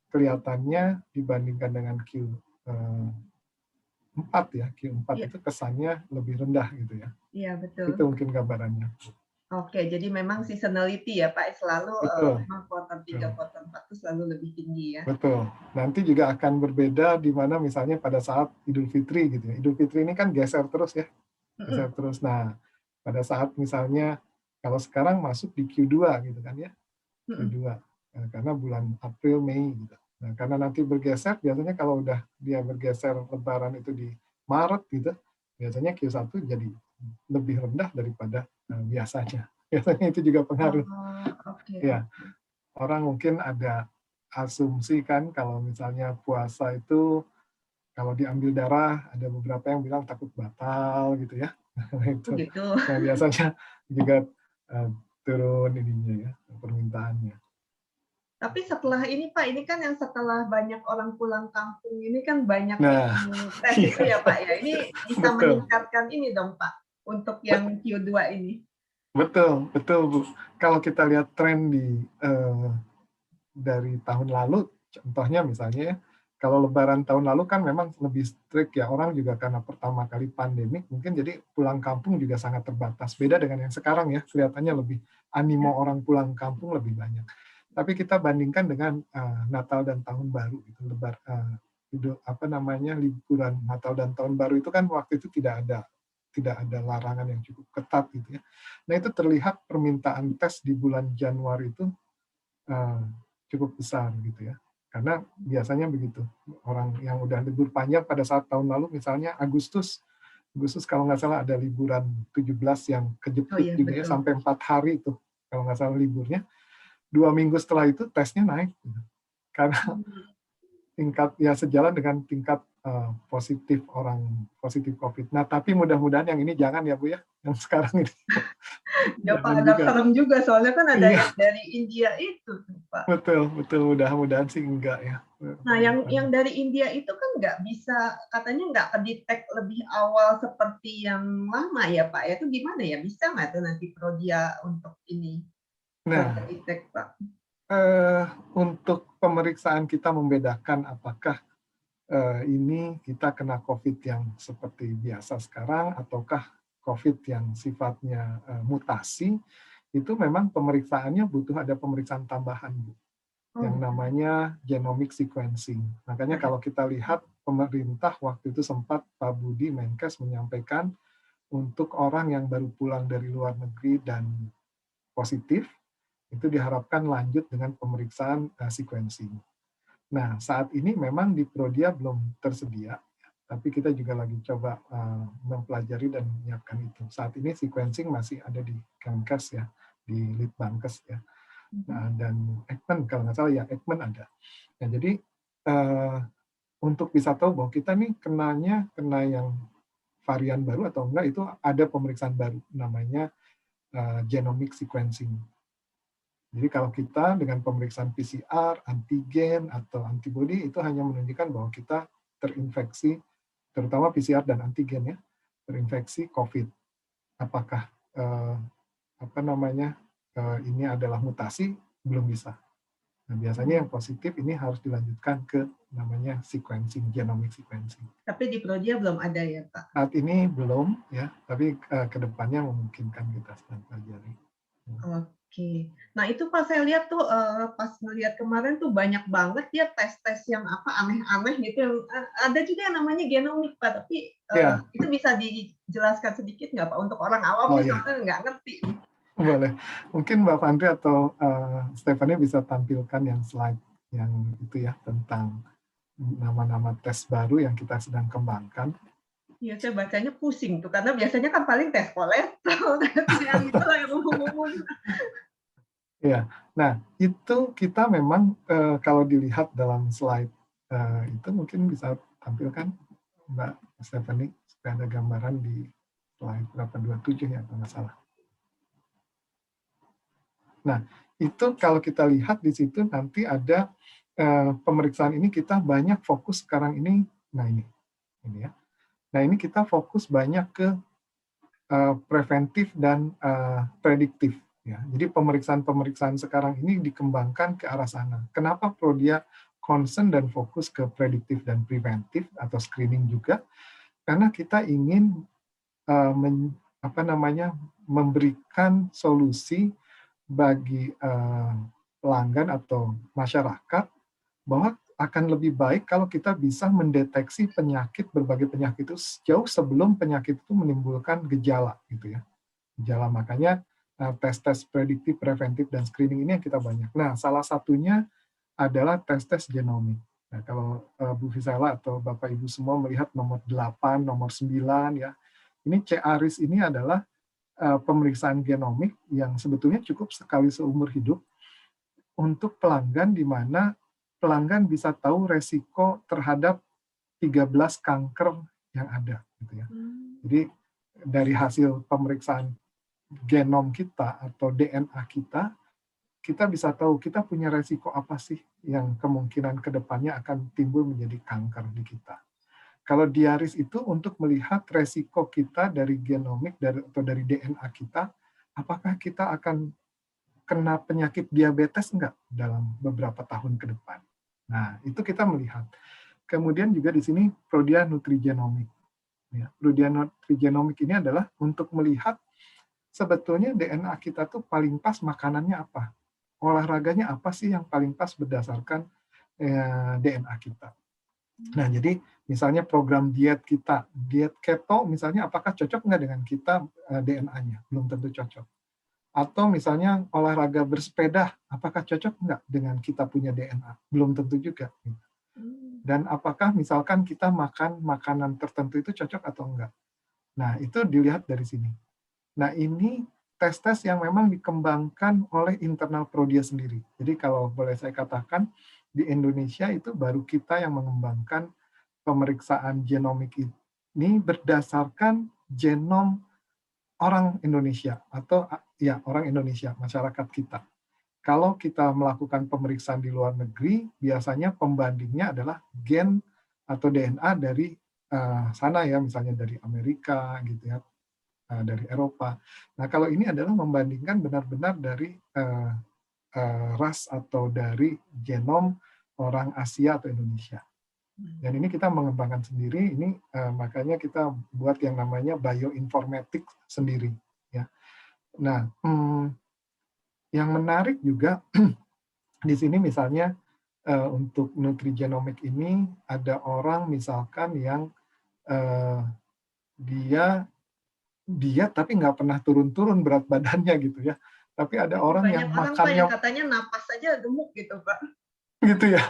kelihatannya dibandingkan dengan Q4 ya, Q4 itu kesannya lebih rendah gitu ya. Iya, betul. Itu mungkin gambarannya. Oke, jadi memang seasonality ya Pak, selalu memang kuartal 3, kuartal 4 itu selalu lebih tinggi ya. Betul. Nanti juga akan berbeda di mana misalnya pada saat Idul Fitri gitu ya. Idul Fitri ini kan geser terus ya. Geser terus. Nah, pada saat misalnya kalau sekarang masuk di Q2 gitu kan ya. Q2. Karena bulan April, Mei gitu. Nah, karena nanti bergeser, biasanya kalau udah dia bergeser lebaran itu di Maret gitu, biasanya Q1 jadi lebih rendah daripada biasanya. Biasanya itu juga pengaruh. Ya, orang mungkin ada asumsi kan kalau misalnya puasa itu kalau diambil darah ada beberapa yang bilang takut batal gitu ya. Itu. Nah, biasanya juga turun ininya ya permintaannya. Tapi setelah ini Pak, ini kan yang setelah banyak orang pulang kampung ini kan banyak tes itu ya Pak ya. Ini bisa meningkatkan ini dong Pak untuk yang Q2 ini. Betul, betul Bu. Kalau kita lihat tren dari tahun lalu, contohnya misalnya ya, kalau Lebaran tahun lalu kan memang lebih strict ya, orang juga karena pertama kali pandemik mungkin jadi pulang kampung juga sangat terbatas. Beda dengan yang sekarang ya, kelihatannya lebih animo orang pulang kampung lebih banyak. Tapi kita bandingkan dengan Natal dan Tahun Baru itu liburan Natal dan Tahun Baru itu kan waktu itu tidak ada larangan yang cukup ketat gitu ya. Nah itu terlihat permintaan tes di bulan Januari itu cukup besar gitu ya. Karena biasanya begitu, orang yang udah libur panjang pada saat tahun lalu misalnya Agustus kalau nggak salah ada liburan 17 yang kejepit juga ya, sampai 4 hari itu kalau nggak salah liburnya. 2 minggu setelah itu tesnya naik. Gitu. Karena tingkat ya sejalan dengan tingkat positif COVID. Nah tapi mudah-mudahan yang ini jangan ya Bu ya, yang sekarang ini. Ya Pak, ada serem juga soalnya kan ada yang dari India itu Pak. Betul, mudah-mudahan sih enggak ya. Nah yang dari India itu kan nggak bisa, katanya nggak kedetek lebih awal seperti yang lama ya Pak. Itu gimana ya, bisa nggak tuh nanti Prodia untuk ini? Nah, kedetek Pak. Untuk pemeriksaan kita membedakan apakah ini kita kena COVID yang seperti biasa sekarang ataukah COVID yang sifatnya mutasi, itu memang pemeriksaannya butuh ada pemeriksaan tambahan, Bu, yang namanya genomic sequencing. Makanya kalau kita lihat pemerintah waktu itu sempat Pak Budi Menkes menyampaikan untuk orang yang baru pulang dari luar negeri dan positif, itu diharapkan lanjut dengan pemeriksaan sequencing. Nah, saat ini memang di Prodia belum tersedia, tapi kita juga lagi coba mempelajari dan menyiapkan itu. Saat ini sequencing masih ada di Kemkes ya, di Litbangkes ya. Nah, dan Ekman kalau nggak salah ya, Ekman ada. Nah, jadi untuk bisa tahu bahwa kita nih kena yang varian baru atau enggak, itu ada pemeriksaan baru namanya genomic sequencing. Jadi kalau kita dengan pemeriksaan PCR, antigen, atau antibody itu hanya menunjukkan bahwa kita terinfeksi, terutama PCR dan antigen ya, terinfeksi COVID. Apakah ini adalah mutasi? Belum bisa. Nah, biasanya yang positif ini harus dilanjutkan ke namanya sequencing, genomic sequencing. Tapi di Prodia belum ada ya Pak? Saat ini belum ya, tapi ke depannya memungkinkan kita sedang pelajari. Oke. Nah itu pas saya lihat tuh, pas ngelihat kemarin tuh banyak banget ya tes-tes yang apa aneh-aneh gitu, yang ada juga yang namanya genomik Pak, tapi Ya, itu bisa dijelaskan sedikit nggak Pak untuk orang awam oh nih ya, soalnya nggak ngerti nih. boleh. Mungkin Mbak Fandri atau Stephanie bisa tampilkan yang slide yang itu ya, tentang nama-nama tes baru yang kita sedang kembangkan. Iya, saya bacanya pusing tuh, karena biasanya kan paling tes kolesterol, tes yang itulah yang umum-umum. Ya, nah itu kita memang kalau dilihat dalam slide itu mungkin bisa tampilkan Mbak Stephanie supaya ada gambaran di slide berapa 27 ya kalau nggak salah. Nah itu kalau kita lihat di situ nanti ada pemeriksaan ini kita banyak fokus sekarang ini, nah ini ya. Nah ini kita fokus banyak ke preventif dan prediktif. Ya, jadi pemeriksaan-pemeriksaan sekarang ini dikembangkan ke arah sana. Kenapa Prodia concern dan fokus ke prediktif dan preventif atau screening juga? Karena kita ingin memberikan solusi bagi pelanggan atau masyarakat bahwa akan lebih baik kalau kita bisa mendeteksi penyakit, berbagai penyakit itu jauh sebelum penyakit itu menimbulkan gejala, gitu ya. Gejala, makanya tes-tes prediktif, preventif, dan screening ini yang kita banyak. Nah, salah satunya adalah tes-tes genomik. Nah, kalau Bu Fisela atau Bapak Ibu semua melihat nomor 8, nomor 9, ya, ini CARIS ini adalah pemeriksaan genomik yang sebetulnya cukup sekali seumur hidup untuk pelanggan, di mana pelanggan bisa tahu resiko terhadap 13 kanker yang ada, gitu ya. Jadi dari hasil pemeriksaan genom kita atau DNA kita, kita bisa tahu kita punya resiko apa sih yang kemungkinan ke depannya akan timbul menjadi kanker di kita. Kalau diaris itu untuk melihat resiko kita dari genomik atau dari DNA kita, apakah kita akan kena penyakit diabetes enggak dalam beberapa tahun ke depan. Nah, itu kita melihat. Kemudian juga di sini Prodia Nutrigenomic. Ya, Prodia Nutrigenomic ini adalah untuk melihat sebetulnya DNA kita tuh paling pas makanannya apa, olahraganya apa sih yang paling pas berdasarkan DNA kita. Nah, jadi misalnya program diet kita, diet keto misalnya, apakah cocok nggak dengan kita DNA-nya? Belum tentu cocok. Atau misalnya olahraga bersepeda, apakah cocok nggak dengan kita punya DNA? Belum tentu juga. Dan apakah misalkan kita makan makanan tertentu itu cocok atau enggak? Nah, itu dilihat dari sini. Nah, ini tes-tes yang memang dikembangkan oleh internal Prodia sendiri. Jadi kalau boleh saya katakan, di Indonesia itu baru kita yang mengembangkan pemeriksaan genomik ini berdasarkan genom orang Indonesia atau ya orang Indonesia, masyarakat kita. Kalau kita melakukan pemeriksaan di luar negeri, biasanya pembandingnya adalah gen atau DNA dari sana ya, misalnya dari Amerika gitu ya, dari Eropa. Nah, kalau ini adalah membandingkan benar-benar dari ras atau dari genom orang Asia atau Indonesia. Dan ini kita mengembangkan sendiri, ini makanya kita buat yang namanya bioinformatics sendiri. Ya. Nah, yang menarik juga di sini misalnya untuk nutrigenomik ini ada orang misalkan yang dia diet tapi nggak pernah turun-turun berat badannya gitu ya. Tapi ada orang yang Banyak orang Pak makannya yang katanya napas aja gemuk gitu Pak. gitu ya.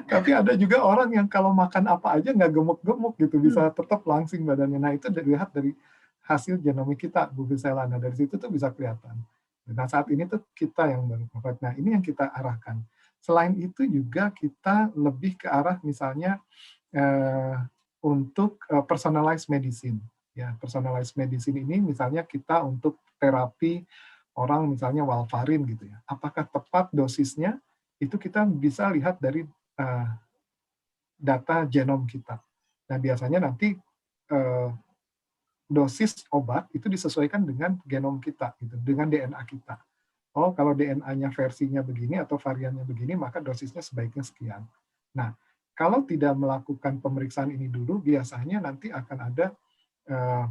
Tapi ada juga orang yang kalau makan apa aja nggak gemuk-gemuk gitu, bisa tetap langsing badannya. Nah, itu dilihat dari hasil genomik kita, Bu Fisela. Nah, dari situ tuh bisa kelihatan. Nah, saat ini tuh kita yang baru provide. Nah, ini yang kita arahkan. Selain itu juga kita lebih ke arah misalnya untuk personalized medicine. Ya, personalized medicine ini misalnya kita untuk terapi orang misalnya warfarin gitu ya. Apakah tepat dosisnya? Itu kita bisa lihat dari data genom kita. Nah, biasanya nanti dosis obat itu disesuaikan dengan genom kita, gitu, dengan DNA kita. Oh, kalau DNA-nya versinya begini atau variannya begini, maka dosisnya sebaiknya sekian. Nah, kalau tidak melakukan pemeriksaan ini dulu, biasanya nanti akan ada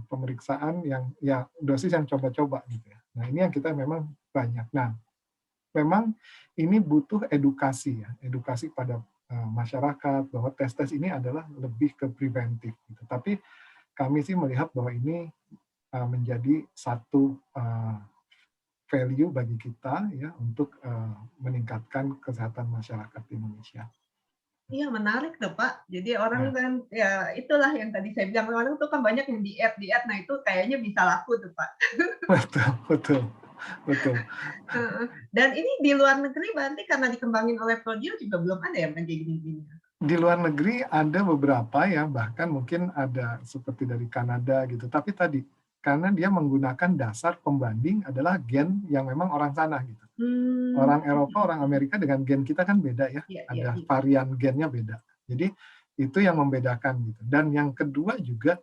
pemeriksaan yang ya dosis yang coba-coba gitu ya. Nah, ini yang kita memang banyak. Nah, memang ini butuh edukasi ya, edukasi pada masyarakat bahwa tes-tes ini adalah lebih ke preventif. Gitu. Tapi kami sih melihat bahwa ini menjadi satu value bagi kita ya untuk meningkatkan kesehatan masyarakat di Indonesia. Iya, menarik tuh Pak. Jadi orang Ya. kan ya itulah yang tadi saya bilang, orang tuh kan banyak yang diet, nah itu kayaknya bisa laku tuh Pak. Betul. Dan ini di luar negeri berarti karena dikembangin oleh Prodeo juga belum ada ya kayak gini-gini. Di luar negeri ada beberapa ya, bahkan mungkin ada seperti dari Kanada gitu. Tapi tadi karena dia menggunakan dasar pembanding adalah gen yang memang orang sana gitu. Orang Eropa, orang Amerika dengan gen kita kan beda ya. Ada varian gennya beda. Jadi itu yang membedakan gitu. Dan yang kedua juga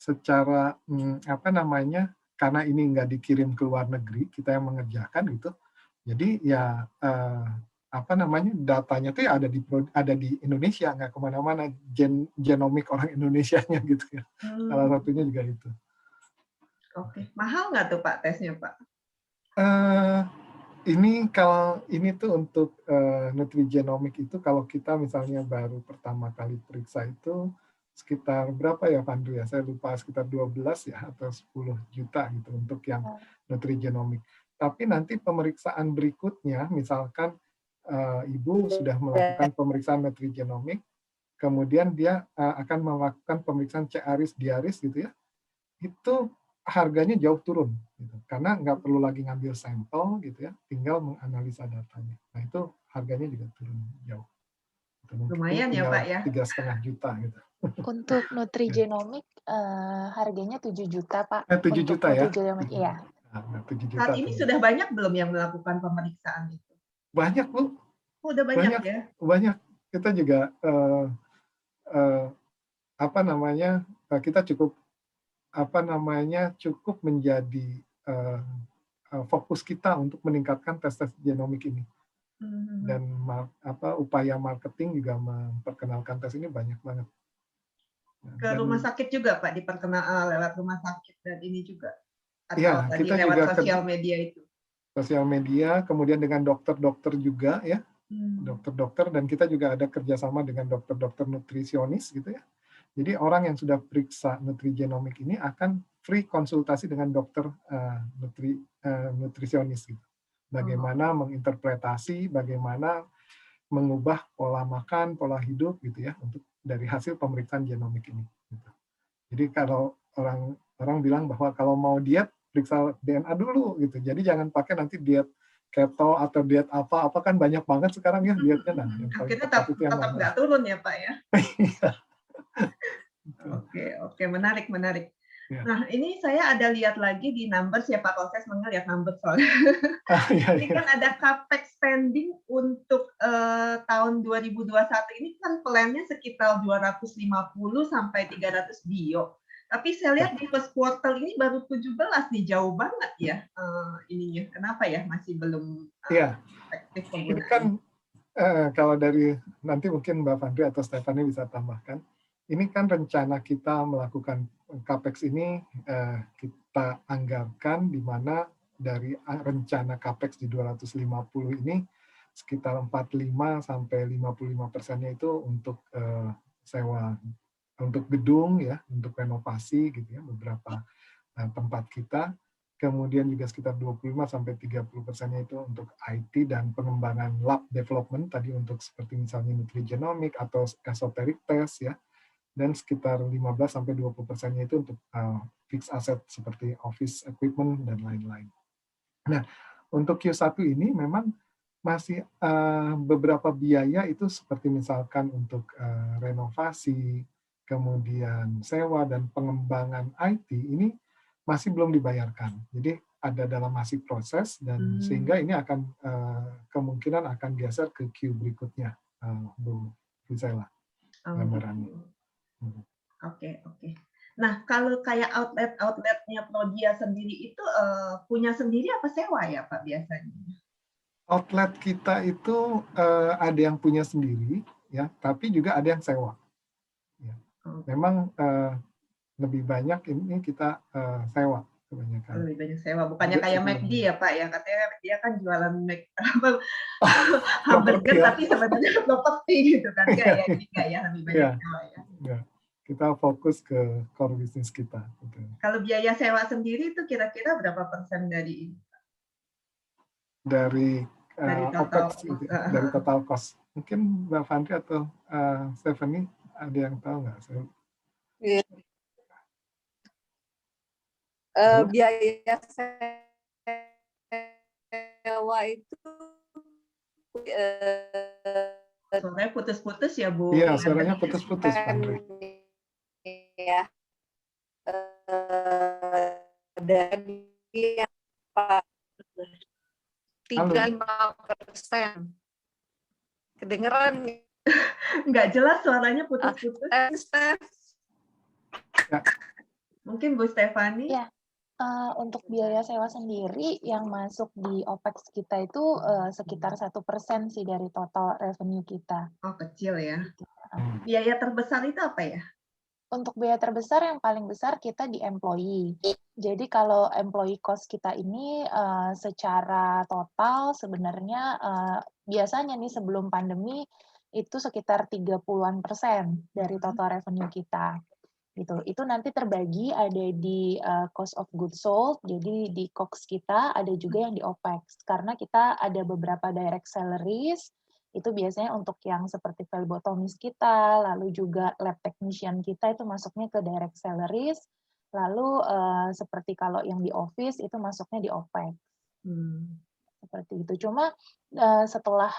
secara karena ini nggak dikirim ke luar negeri, kita yang mengerjakan gitu. Jadi ya datanya tuh ya ada di Indonesia, nggak kemana-mana, genomik orang Indonesianya gitu ya. Salah satunya juga itu. Oke, mahal nggak tuh Pak tesnya Pak? Ini tuh untuk nutrigenomik itu kalau kita misalnya baru pertama kali periksa itu sekitar berapa ya Pandri ya? Saya lupa, sekitar 12 ya atau 10 juta gitu untuk yang nutrigenomik. Tapi nanti pemeriksaan berikutnya, misalkan Ibu sudah melakukan pemeriksaan nutrigenomik, kemudian dia akan melakukan pemeriksaan C-aris, D-aris gitu ya, itu harganya jauh turun, gitu. Karena nggak perlu lagi ngambil sampel gitu ya, tinggal menganalisa datanya. Nah itu harganya juga turun jauh. Lumayan ya Pak ya. 3,5 juta gitu. Untuk nutrigenomik harganya 7 juta Pak. 7 juta ya? Iya. Nah, 7 juta. Saat ini sudah banyak belum yang melakukan pemeriksaan itu? Banyak Bu. Udah banyak ya? Banyak. Kita juga kita cukup menjadi fokus kita untuk meningkatkan tes-tes genomik ini. Dan upaya marketing juga memperkenalkan tes ini banyak banget. Ke rumah sakit juga Pak, diperkenal lewat rumah sakit dan ini juga? Atau ya, tadi kita lewat juga sosial media itu? Sosial media, kemudian dengan dokter-dokter juga ya, dokter-dokter, dan kita juga ada kerjasama dengan dokter-dokter nutrisionis gitu ya. Jadi orang yang sudah periksa nutrigenomik ini akan free konsultasi dengan dokter nutrisionis gitu. Bagaimana menginterpretasi, bagaimana mengubah pola makan, pola hidup gitu ya untuk dari hasil pemeriksaan genomik ini. Gitu. Jadi kalau orang bilang bahwa kalau mau diet periksa DNA dulu gitu. Jadi jangan pakai nanti diet keto atau diet apa kan banyak banget sekarang ya dietnya. Nah, akhirnya tetap nggak turun ya Pak ya. Oke, menarik. Ya. Nah, ini saya ada lihat lagi di numbers ya Pak, kalau saya senang lihat numbers soalnya. Ini kan ada capex spending untuk tahun 2021 ini kan plannya sekitar 250 sampai 300 bio. Tapi saya lihat di first quarter ini baru 17 nih, jauh banget ya ininya. Kenapa ya masih belum efektif penggunaan? Ini kan kalau dari nanti mungkin Mbak Fandri atau Stephanie bisa tambahkan. Ini kan rencana kita melakukan capex ini kita anggarkan di mana dari rencana capex di 250 ini sekitar 45 sampai 55%-nya itu untuk sewa untuk gedung ya, untuk renovasi gitu ya, beberapa tempat kita. Kemudian juga sekitar 25 sampai 30%-nya itu untuk IT dan pengembangan lab development tadi untuk seperti misalnya nutrigenomik atau esoteric test ya. Dan sekitar 15 sampai 20%-nya itu untuk fixed asset seperti office equipment dan lain-lain. Nah, untuk Q1 ini memang masih beberapa biaya itu seperti misalkan untuk renovasi, kemudian sewa dan pengembangan IT ini masih belum dibayarkan. Jadi ada dalam masih proses dan sehingga ini akan kemungkinan akan geser ke Q berikutnya, Bu Gisela, gambarannya. Oke. Nah, kalau kayak outletnya Prodia sendiri itu punya sendiri apa sewa ya Pak biasanya? Outlet kita itu ada yang punya sendiri, ya, tapi juga ada yang sewa. Ya. Memang lebih banyak ini kita sewa. kebanyakan. Lebih banyak sewa, bukannya kayak McD ya Pak ya, katanya dia kan jualan hamburger ya. tapi sebenarnya properti gitu kan, enggak ya, jadi enggak ya, lebih banyak sewa ya. Ya. Kita fokus ke core bisnis kita. Gitu. Kalau biaya sewa sendiri itu kira-kira berapa persen dari ini? Dari total OPEX, dari total cost. Mungkin Mbak Fandri atau Stephanie ada yang tahu nggak? Biaya sewa itu suaranya putus-putus ya Bu? Iya, suaranya putus-putus Fandri. Ya, dari apa 35%. Kedengeran? Nggak jelas suaranya putus-putus. Ya. Mungkin Bu Stephanie? Ya, untuk biaya sewa sendiri yang masuk di OPEX kita itu sekitar 1% sih dari total revenue kita. Oh, kecil ya. Biaya terbesar itu apa ya? Untuk biaya terbesar yang paling besar kita di employee. Jadi kalau employee cost kita ini secara total sebenarnya biasanya nih sebelum pandemi itu sekitar 30-an% dari total revenue kita. Gitu. Itu nanti terbagi ada di cost of goods sold, jadi di COGS kita, ada juga yang di OPEX. Karena kita ada beberapa direct salaries, itu biasanya untuk yang seperti phlebotomist kita, lalu juga lab technician kita itu masuknya ke direct salaries, lalu seperti kalau yang di office itu masuknya di OPEX. Seperti itu. Cuma setelah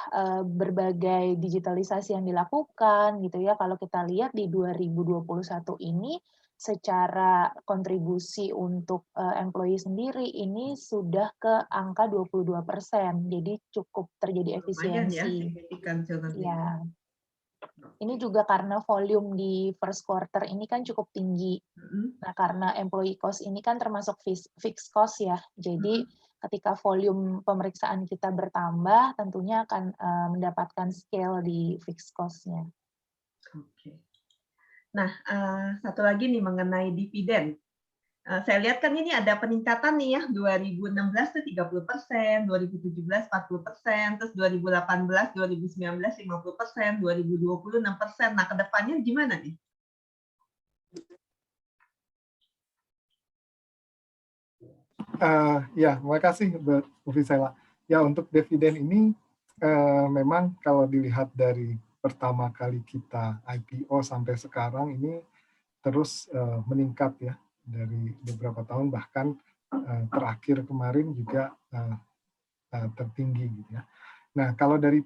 berbagai digitalisasi yang dilakukan gitu ya, kalau kita lihat di 2021 ini secara kontribusi untuk employee sendiri ini sudah ke angka 22%. Jadi cukup terjadi efisiensi. Ya. Ini juga karena volume di first quarter ini kan cukup tinggi. Nah, karena employee cost ini kan termasuk fixed cost ya. Jadi ketika volume pemeriksaan kita bertambah, tentunya akan mendapatkan scale di fixed cost-nya. Oke. Nah, satu lagi nih mengenai dividen. Saya lihat kan ini ada peningkatan nih ya, 2016 tuh 30%, 2017 40%, terus 2018, 2019 50%, 2020 6%. Nah, kedepannya gimana nih? Ya, terima kasih Bu Visela. Ya, untuk dividen ini memang kalau dilihat dari pertama kali kita IPO sampai sekarang ini terus meningkat ya dari beberapa tahun, bahkan terakhir kemarin juga tertinggi gitu ya. Nah, kalau dari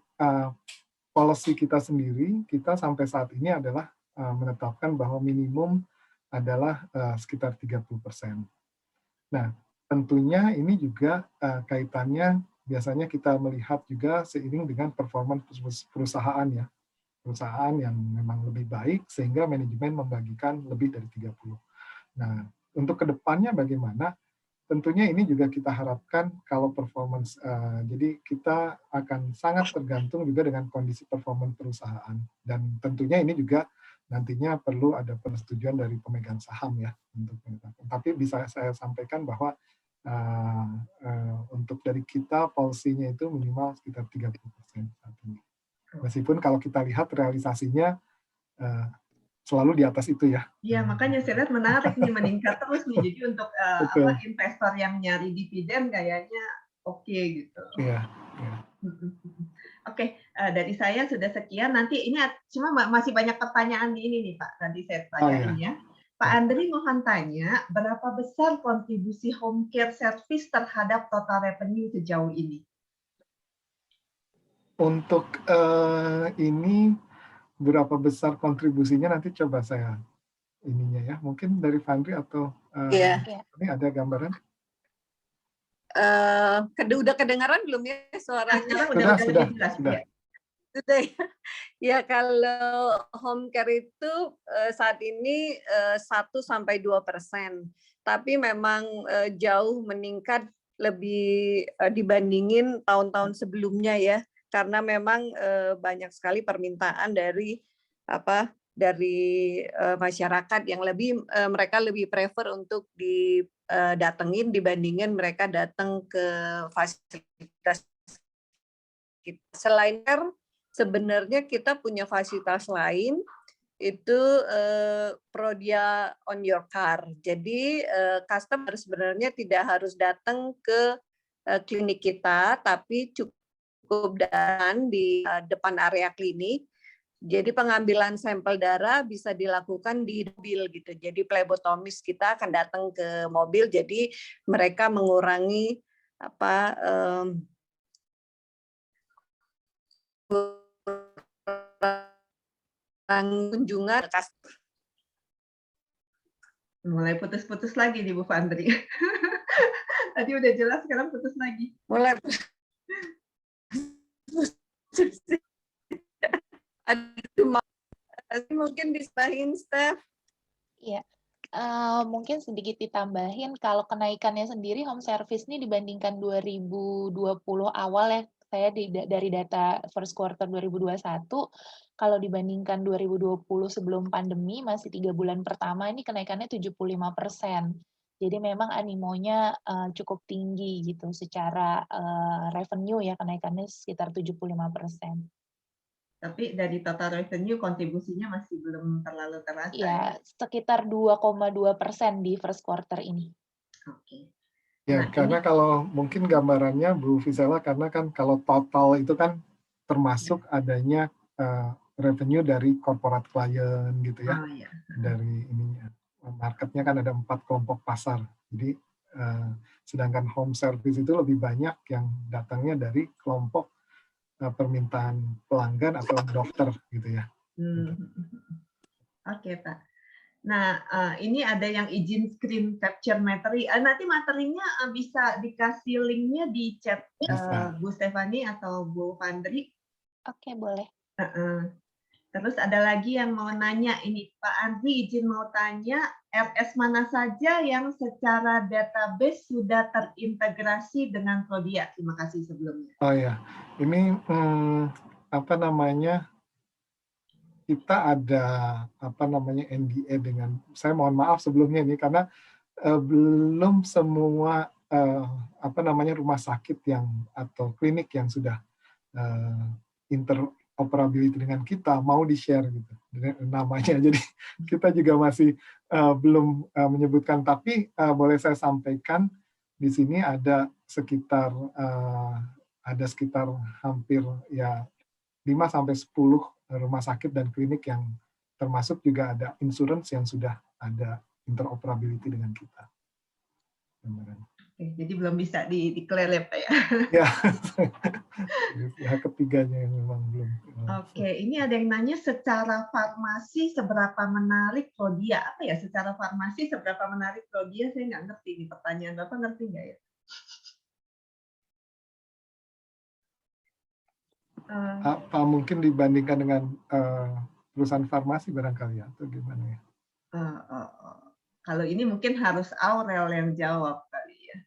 policy kita sendiri, kita sampai saat ini adalah menetapkan bahwa minimum adalah sekitar 30%. Nah, tentunya ini juga kaitannya biasanya kita melihat juga seiring dengan performa perusahaan ya. Perusahaan yang memang lebih baik sehingga manajemen membagikan lebih dari 30. Nah, untuk kedepannya bagaimana? Tentunya ini juga kita harapkan kalau performance, jadi kita akan sangat tergantung juga dengan kondisi performance perusahaan. Dan tentunya ini juga nantinya perlu ada persetujuan dari pemegang saham ya untuk menetapkan. Tapi bisa saya sampaikan bahwa untuk dari kita policy-nya itu minimal sekitar 30% saat ini. Meskipun kalau kita lihat realisasinya selalu di atas itu ya. Iya, makanya saya lihat menarik nih, meningkat terus nih. Jadi untuk investor yang nyari dividen kayaknya oke gitu. Iya. Oke, dari saya sudah sekian. Nanti ini cuma masih banyak pertanyaan di ini nih Pak. Nanti saya tanyain ya. Pak Andri mohon tanya, berapa besar kontribusi home care service terhadap total revenue sejauh ini? Untuk ini berapa besar kontribusinya nanti coba saya ininya ya. Mungkin dari Fandri atau ini ada gambaran? Udah kedengaran belum ya suaranya? Sudah. Sudah ya. Kalau home care itu saat ini 1-2%, tapi memang jauh meningkat lebih dibandingin tahun-tahun sebelumnya ya, karena memang banyak sekali permintaan dari dari masyarakat yang lebih mereka lebih prefer untuk didatengin dibandingin mereka datang ke fasilitas kita. Selain sebenarnya kita punya fasilitas lain itu Prodia on your car. Jadi customer sebenarnya tidak harus datang ke klinik kita, tapi cukup datang di depan area klinik. Jadi pengambilan sampel darah bisa dilakukan di mobil gitu. Jadi plebotomis kita akan datang ke mobil. Jadi mereka mengurangi kunjungan. Mulai putus-putus lagi nih Bu Fandri. Tadi udah jelas, sekarang putus lagi. Mulai mungkin disahin, Steph. Iya, mungkin sedikit ditambahin, kalau kenaikannya sendiri home service ini dibandingkan 2020 awal ya, saya dari data first quarter 2021, kalau dibandingkan 2020 sebelum pandemi, masih 3 bulan pertama ini kenaikannya 75%. Jadi memang animonya cukup tinggi gitu, secara revenue ya kenaikannya sekitar 75%. Tapi dari total revenue kontribusinya masih belum terlalu terasa ya. Sekitar 2,2% di first quarter ini. Oke. Ya, karena kalau mungkin gambarannya Bu Visela, karena kan kalau total itu kan termasuk adanya revenue dari corporate client gitu ya. Iya. Dari ininya. Marketnya kan ada 4 kelompok pasar. Jadi sedangkan home service itu lebih banyak yang datangnya dari kelompok permintaan pelanggan atau dokter gitu ya. Oke, Pak. Nah, ini ada yang izin screen capture materi. Nanti materinya bisa dikasih linknya di chat Bu Stefani atau Bu Fandri. Oke, boleh. Terus ada lagi yang mau nanya ini, Pak Andri izin mau tanya, RS mana saja yang secara database sudah terintegrasi dengan Prodia? Terima kasih sebelumnya. Oh ya, ini apa namanya? Kita ada apa namanya NDA dengan, saya mohon maaf sebelumnya ini karena belum semua apa namanya rumah sakit yang atau klinik yang sudah interoperability dengan kita mau di-share gitu namanya. Jadi kita juga masih belum menyebutkan, tapi boleh saya sampaikan di sini ada sekitar hampir ya 5-10 rumah sakit dan klinik yang termasuk juga ada insurance yang sudah ada interoperability dengan kita. Oke, jadi belum bisa di-declare ya Pak ya? Ya, pihak ketiganya yang memang belum. Oke, ini ada yang nanya secara farmasi seberapa menarik Prodia? Apa ya secara farmasi seberapa menarik Prodia? Saya nggak ngerti nih pertanyaan Bapak, ngerti nggak ya? Apa mungkin dibandingkan dengan perusahaan farmasi barangkali ya, atau gimana ya? Kalau ini mungkin harus Aurel yang jawab kali ya.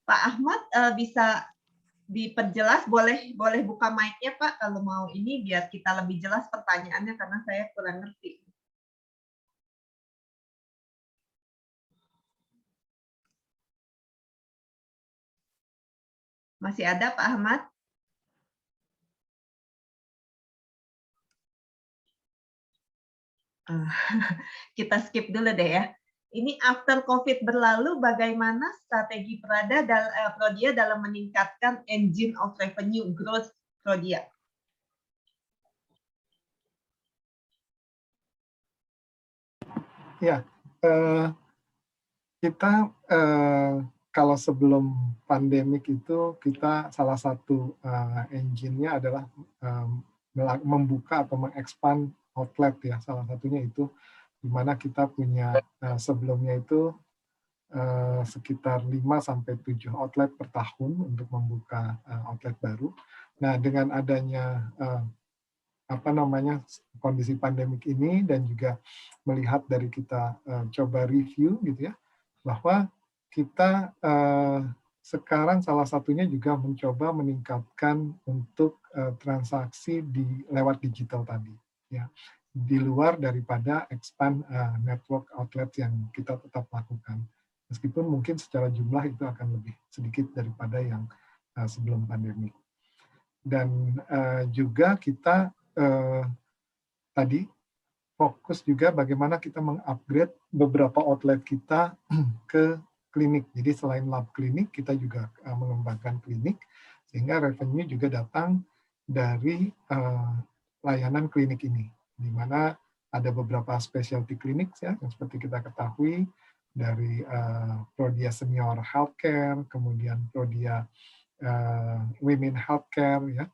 Pak Ahmad bisa diperjelas, boleh buka mic-nya Pak kalau mau ini biar kita lebih jelas pertanyaannya karena saya kurang ngerti. Masih ada Pak Ahmad? Kita skip dulu deh ya. Ini after COVID berlalu, bagaimana strategi Prodia dalam meningkatkan engine of revenue growth Prodia? Ya, kita kalau sebelum pandemik itu kita salah satu engine-nya adalah membuka atau mengekspand outlet ya, salah satunya itu di mana kita punya sebelumnya itu sekitar 5-7 outlet per tahun untuk membuka outlet baru. Nah, dengan adanya apa namanya kondisi pandemik ini dan juga melihat dari kita coba review gitu ya, bahwa kita sekarang salah satunya juga mencoba meningkatkan untuk transaksi lewat digital tadi ya. di luar daripada expand network outlet yang kita tetap lakukan. Meskipun mungkin secara jumlah itu akan lebih sedikit daripada yang sebelum pandemi. Dan juga kita tadi fokus juga bagaimana kita mengupgrade beberapa outlet kita ke klinik. Jadi selain lab klinik, kita juga mengembangkan klinik, sehingga revenue juga datang dari layanan klinik ini, di mana ada beberapa specialty clinics ya, yang seperti kita ketahui dari Prodia Senior Healthcare, kemudian Prodia Women Healthcare ya,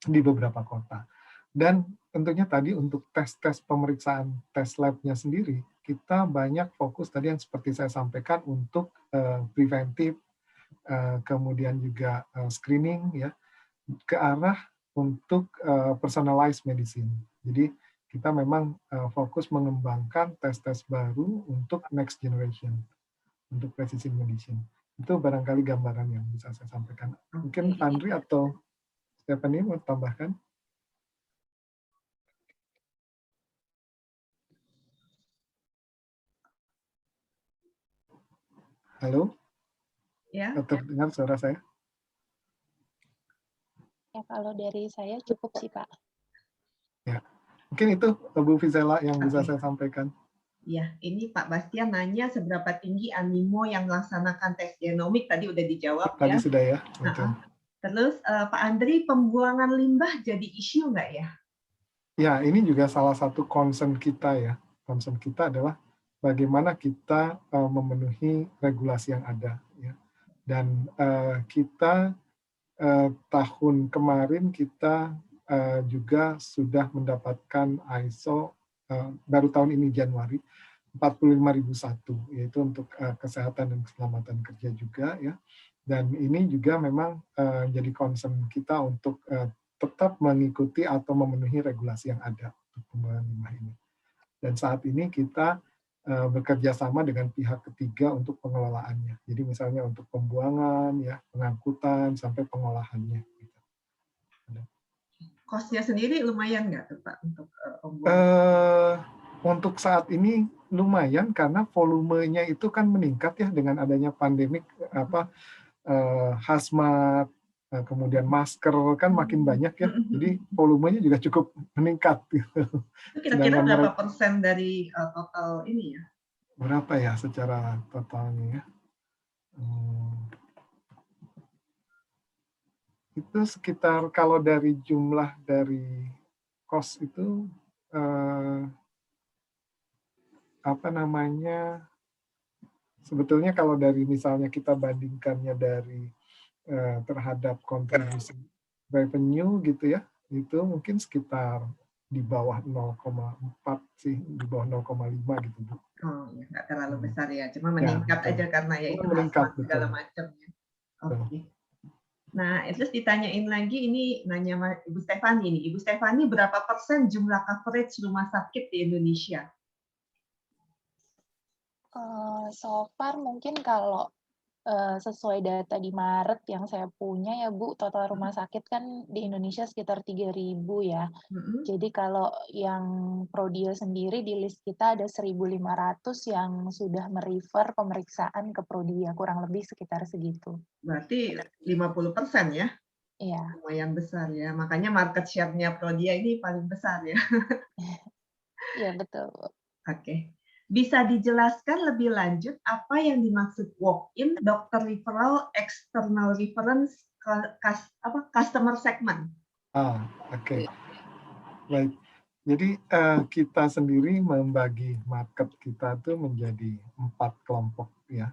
di beberapa kota. Dan tentunya tadi untuk tes-tes pemeriksaan tes lab-nya sendiri, kita banyak fokus tadi yang seperti saya sampaikan untuk preventif, kemudian juga screening ya, ke arah untuk personalized medicine. Jadi kita memang fokus mengembangkan tes-tes baru untuk next generation, untuk precision medicine. Itu barangkali gambaran yang bisa saya sampaikan. Mungkin Andri atau Stephanie mau tambahkan? Halo? Ya. Tetap dengar suara saya? Ya, kalau dari saya cukup sih, Pak. Ya, mungkin itu Bu Vizela yang bisa saya sampaikan. Ya, ini Pak Bastian nanya seberapa tinggi animo yang melaksanakan tes genomik, tadi udah dijawab Tadi ya. sudah ya. Betul. Terus Pak Andri, pembuangan limbah jadi isu nggak ya? Ya, ini juga salah satu concern kita ya. Concern kita adalah bagaimana kita memenuhi regulasi yang ada. Ya. Dan kita tahun kemarin kita juga sudah mendapatkan ISO baru tahun ini Januari 45001, yaitu untuk kesehatan dan keselamatan kerja juga ya. Dan ini juga memang jadi concern kita untuk tetap mengikuti atau memenuhi regulasi yang ada untuk pembuangan limbah ini. Dan saat ini kita bekerja sama dengan pihak ketiga untuk pengelolaannya. Jadi misalnya untuk pembuangan, ya, pengangkutan sampai pengolahannya. Cost-nya sendiri lumayan nggak tuh Pak untuk pembuangan? Untuk saat ini lumayan karena volumenya itu kan meningkat ya dengan adanya pandemik hazmat, kemudian masker kan makin banyak ya, jadi volumenya juga cukup meningkat. Gitu. Kira-kira berapa persen dari total ini ya? Berapa ya secara totalnya ya? Itu sekitar kalau dari jumlah dari cost itu sebetulnya kalau dari misalnya kita bandingkannya dari terhadap kontribusi revenue gitu ya, itu mungkin sekitar di bawah 0,4 sih, di bawah 0,5 gitu Bu. Oh ya, nggak terlalu besar ya, cuma meningkat ya, aja karena ya itu meningkat segala macam. Oke. Nah, terus ditanyain lagi, ini nanya Ibu Stefani nih, Ibu Stefani berapa persen jumlah coverage rumah sakit di Indonesia? So far mungkin kalau sesuai data di Maret yang saya punya ya Bu, total rumah sakit kan di Indonesia sekitar 3.000 ya. Jadi kalau yang Prodia sendiri di list kita ada 1.500 yang sudah merefer pemeriksaan ke Prodia, kurang lebih sekitar segitu. Berarti 50% ya? Iya. Lumayan besar ya, makanya market share-nya Prodia ini paling besar ya. Iya betul. Oke. Bisa dijelaskan lebih lanjut apa yang dimaksud walk-in, dokter referral, external reference, customer segment? Oke. Baik. Jadi kita sendiri membagi market kita tuh menjadi 4 kelompok ya.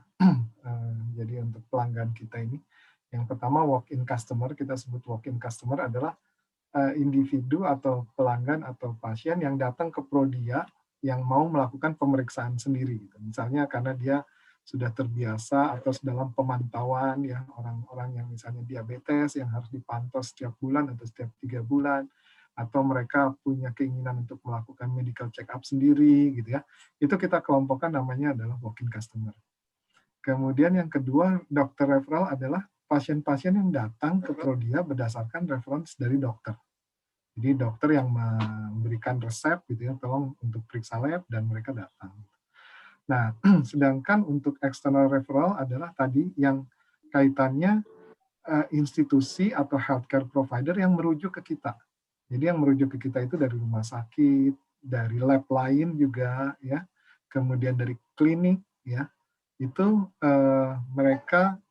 Jadi untuk pelanggan kita ini, yang pertama walk-in customer, kita sebut walk-in customer adalah individu atau pelanggan atau pasien yang datang ke Prodia yang mau melakukan pemeriksaan sendiri. Misalnya karena dia sudah terbiasa atau dalam pemantauan ya, orang-orang yang misalnya diabetes yang harus dipantau setiap bulan atau setiap 3 bulan, atau mereka punya keinginan untuk melakukan medical check up sendiri gitu ya. Itu kita kelompokkan namanya adalah walk-in customer. Kemudian yang kedua, dokter referral adalah pasien-pasien yang datang ke Prodia berdasarkan reference dari dokter. Jadi dokter yang memberikan resep gitu ya, tolong untuk periksa lab dan mereka datang. Nah, sedangkan untuk external referral adalah tadi yang kaitannya institusi atau healthcare provider yang merujuk ke kita. Jadi yang merujuk ke kita itu dari rumah sakit, dari lab lain juga ya, kemudian dari klinik ya. Itu mereka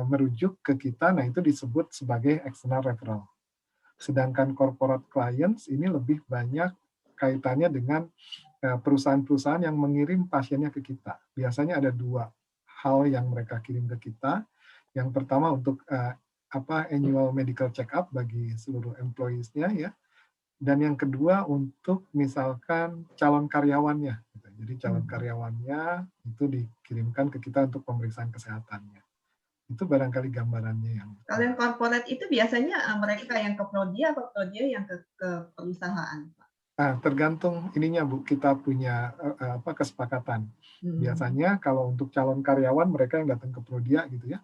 merujuk ke kita, nah itu disebut sebagai external referral. Sedangkan corporate clients ini lebih banyak kaitannya dengan perusahaan-perusahaan yang mengirim pasiennya ke kita. Biasanya ada dua hal yang mereka kirim ke kita. Yang pertama untuk annual medical check-up bagi seluruh employees-nya ya. Dan yang kedua untuk misalkan calon karyawannya. Jadi calon karyawannya itu dikirimkan ke kita untuk pemeriksaan kesehatannya. Itu barangkali gambarannya yang. Kalau yang corporate itu biasanya mereka yang ke prodi atau prodi yang ke perusahaan? Nah, tergantung ininya Bu, kita punya kesepakatan. Biasanya kalau untuk calon karyawan mereka yang datang ke Prodia gitu ya.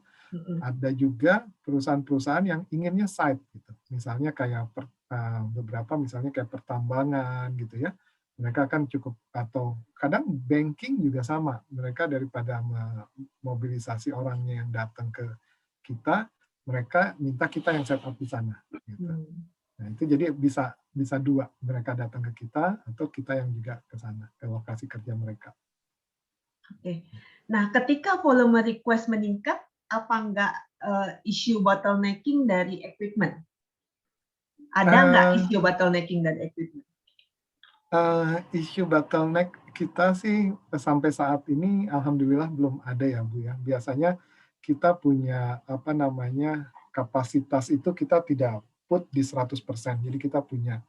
Ada juga perusahaan-perusahaan yang inginnya site gitu. Misalnya kayak beberapa misalnya kayak pertambangan gitu ya. Mereka kan cukup, atau kadang banking juga sama. Mereka daripada memobilisasi orangnya yang datang ke kita, mereka minta kita yang set up di sana gitu. Nah, itu jadi bisa dua, mereka datang ke kita atau kita yang juga ke sana, ke lokasi kerja mereka. Oke. Nah, ketika volume request meningkat, apa enggak isu bottlenecking dari equipment? Ada enggak isu bottlenecking dari equipment? Isu bottleneck kita sih sampai saat ini alhamdulillah belum ada ya Bu ya. Biasanya kita punya kapasitas itu kita tidak put di 100%. Jadi kita punya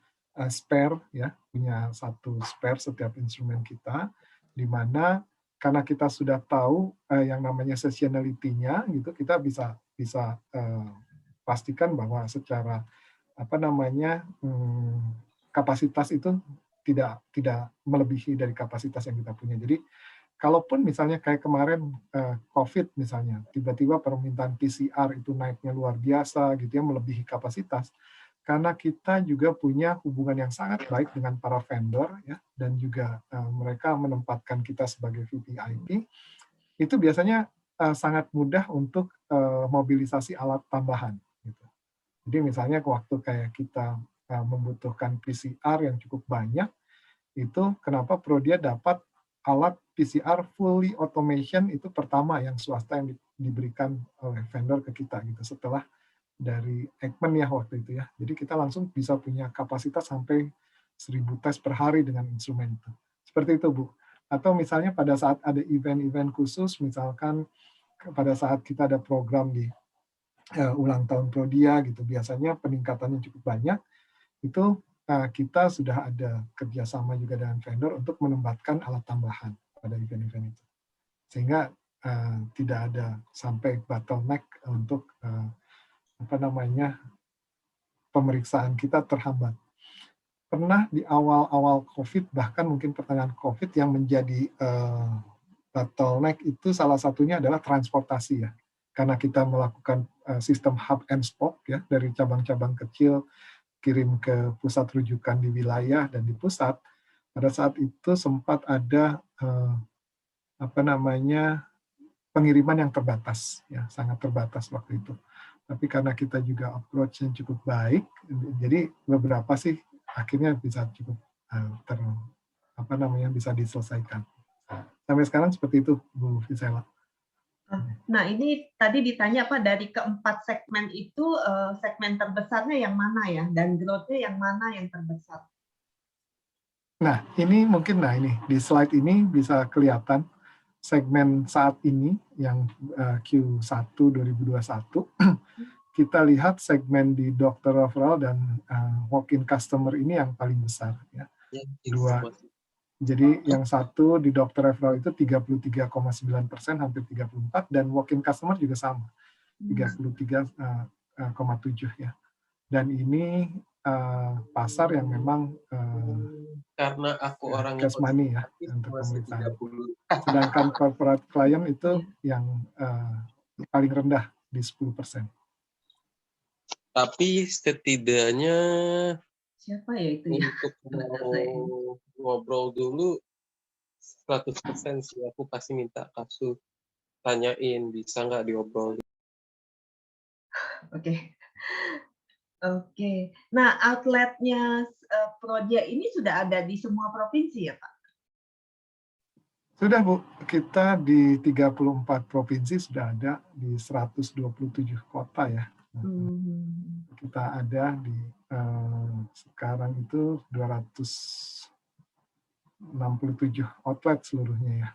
spare ya, punya satu spare setiap instrumen kita, di mana karena kita sudah tahu yang namanya seasonality-nya gitu, kita bisa pastikan bahwa secara kapasitas itu tidak melebihi dari kapasitas yang kita punya. Jadi kalaupun misalnya kayak kemarin COVID misalnya, tiba-tiba permintaan PCR itu naiknya luar biasa gitu ya, melebihi kapasitas, karena kita juga punya hubungan yang sangat baik dengan para vendor ya, dan juga mereka menempatkan kita sebagai VVIP, itu biasanya sangat mudah untuk mobilisasi alat tambahan. Gitu. Jadi misalnya waktu kayak kita membutuhkan PCR yang cukup banyak, itu kenapa Prodia dapat alat PCR fully automation itu pertama yang swasta yang diberikan oleh vendor ke kita gitu, setelah dari Eijkman ya waktu itu ya. Jadi kita langsung bisa punya kapasitas sampai 1000 tes per hari dengan instrumen itu. Seperti itu Bu. Atau misalnya pada saat ada event-event khusus, misalkan pada saat kita ada program di ulang tahun Prodia gitu, biasanya peningkatannya cukup banyak, itu kita sudah ada kerjasama juga dengan vendor untuk menempatkan alat tambahan pada event-event itu. Sehingga tidak ada sampai bottleneck untuk pemeriksaan kita terhambat. Pernah di awal-awal COVID, bahkan mungkin pertengahan COVID yang menjadi bottleneck itu salah satunya adalah transportasi ya. Karena kita melakukan sistem hub and spoke ya, dari cabang-cabang kecil kirim ke pusat rujukan di wilayah dan di pusat, pada saat itu sempat ada pengiriman yang terbatas, ya sangat terbatas waktu itu. Tapi karena kita juga approach yang cukup baik, jadi beberapa sih akhirnya bisa cukup bisa diselesaikan. Sampai sekarang seperti itu, Bu Visela. Nah, ini tadi ditanya Pak, dari keempat segmen itu segmen terbesarnya yang mana ya, dan growth-nya yang mana yang terbesar? Nah, ini mungkin di slide ini bisa kelihatan segmen saat ini yang Q1 2021. Kita lihat segmen di dokter referral dan walk-in customer ini yang paling besar ya. Jadi yang satu di dokter referral itu 33,9%, hampir 34, dan walk-in customer juga sama, 33,7 ya. Dan ini pasar yang memang karena aku orangnya cash money ya untuk pemeriksaan. Sedangkan corporate client itu yang paling rendah di 10%. Tapi setidaknya Siapa ya itu ya? untuk Tenaga mau saya ini. ngobrol dulu 100% sih aku pasti minta Kasu tanyain bisa nggak diobrol. Oke. Oke. Nah, outletnya Prodia ini sudah ada di semua provinsi ya, Pak? Sudah Bu, kita di 34 provinsi sudah ada, di 127 kota ya. Kita ada di sekarang itu 267 outlet seluruhnya ya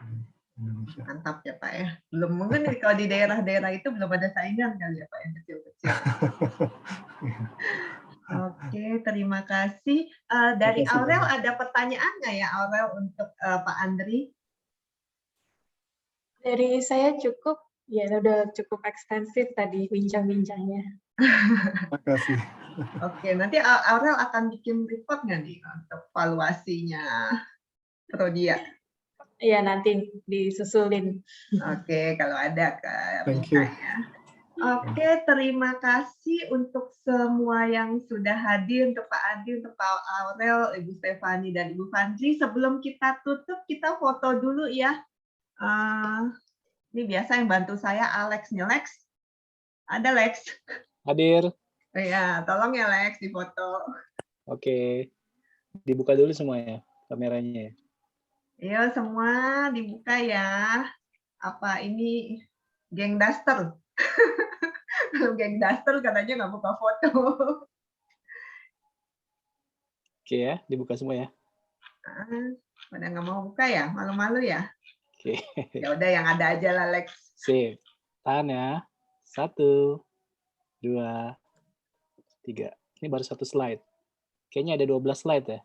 di Indonesia. Mantap ya Pak ya. Belum mungkin kalau di daerah-daerah itu belum ada saingan kali ya Pak yang kecil-kecil. Oke, terima kasih. Dari Terima kasih Aurel banyak. ada pertanyaan nggak ya Aurel untuk Pak Andri? Dari saya cukup, ya udah cukup ekstensif tadi bincang-bincangnya. Terima kasih. Oke, nanti Aurel akan bikin report nggak nih untuk valuasinya Prodia? Iya, nanti disusulin. Oke, kalau ada ke Thank you. ya. Oke, terima kasih untuk semua yang sudah hadir, untuk Pak Adi, untuk Pak Aurel, Ibu Stefani, dan Ibu Fandri. Sebelum kita tutup, kita foto dulu ya. Ini biasa yang bantu saya Alex nih, Lex. Ada Lex? Hadir. Ya, tolong ya Lex difoto. Oke. Dibuka dulu semuanya kameranya. Iya, semua dibuka ya. Apa ini geng daster? Kalau geng daster katanya nggak buka foto. Oke ya, dibuka semua ya. Pada nggak mau buka ya? Malu-malu ya? Oke. Ya udah yang ada aja lah Lex. Sip. Tahan ya. 1, 2, 3. Ini baru 1 slide. Kayaknya ada 12 slide ya.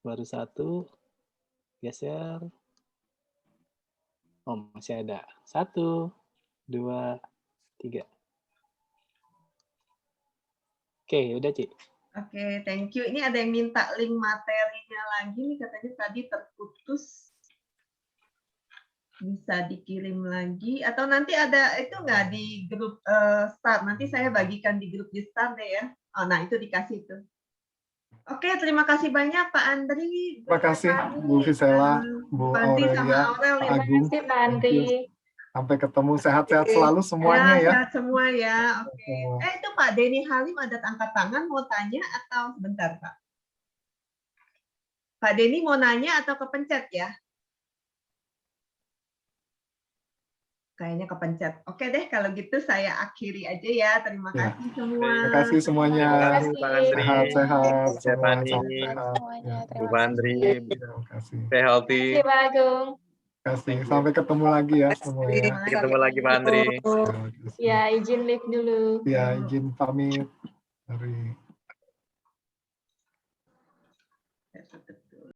Baru 1. Geser. Oh, masih ada. 1, 2, 3. Oke, udah Ci. Oke, thank you. Ini ada yang minta link materinya lagi nih, katanya tadi terputus. Bisa dikirim lagi atau nanti ada itu nggak di grup start, nanti saya bagikan di grup di start deh ya. Oh, nah itu dikasih itu. Oke, terima kasih banyak Pak Andri. Terima kasih Bu Visela, Bu Fandri sama Aurelia, Aurel. Pak Terima Agung. Terima kasih, Pak Andri. Sampai ketemu, sehat-sehat selalu semuanya ya. Sehat semua ya. Oke. Itu Pak Denny Halim ada angkat tangan mau tanya atau sebentar Pak? Pak Denny mau nanya atau kepencet ya? Kayaknya kepencet. Oke deh, kalau gitu saya akhiri aja ya. Terima Ya. kasih semua. Terima kasih semuanya. Terima kasih Pak Andri. Sehat-sehat Bu semua. Stefani, Salam sehat. Semuanya, Ya. Bu terima Fandri, Terima kasih. stay healthy. Terima kasih, Pak Agung. Terima kasih. Sampai ketemu lagi ya semua ya. Ketemu lagi Pak Andri. Terima kasih. Ya, izin live dulu. Ya, izin pamit. Mari.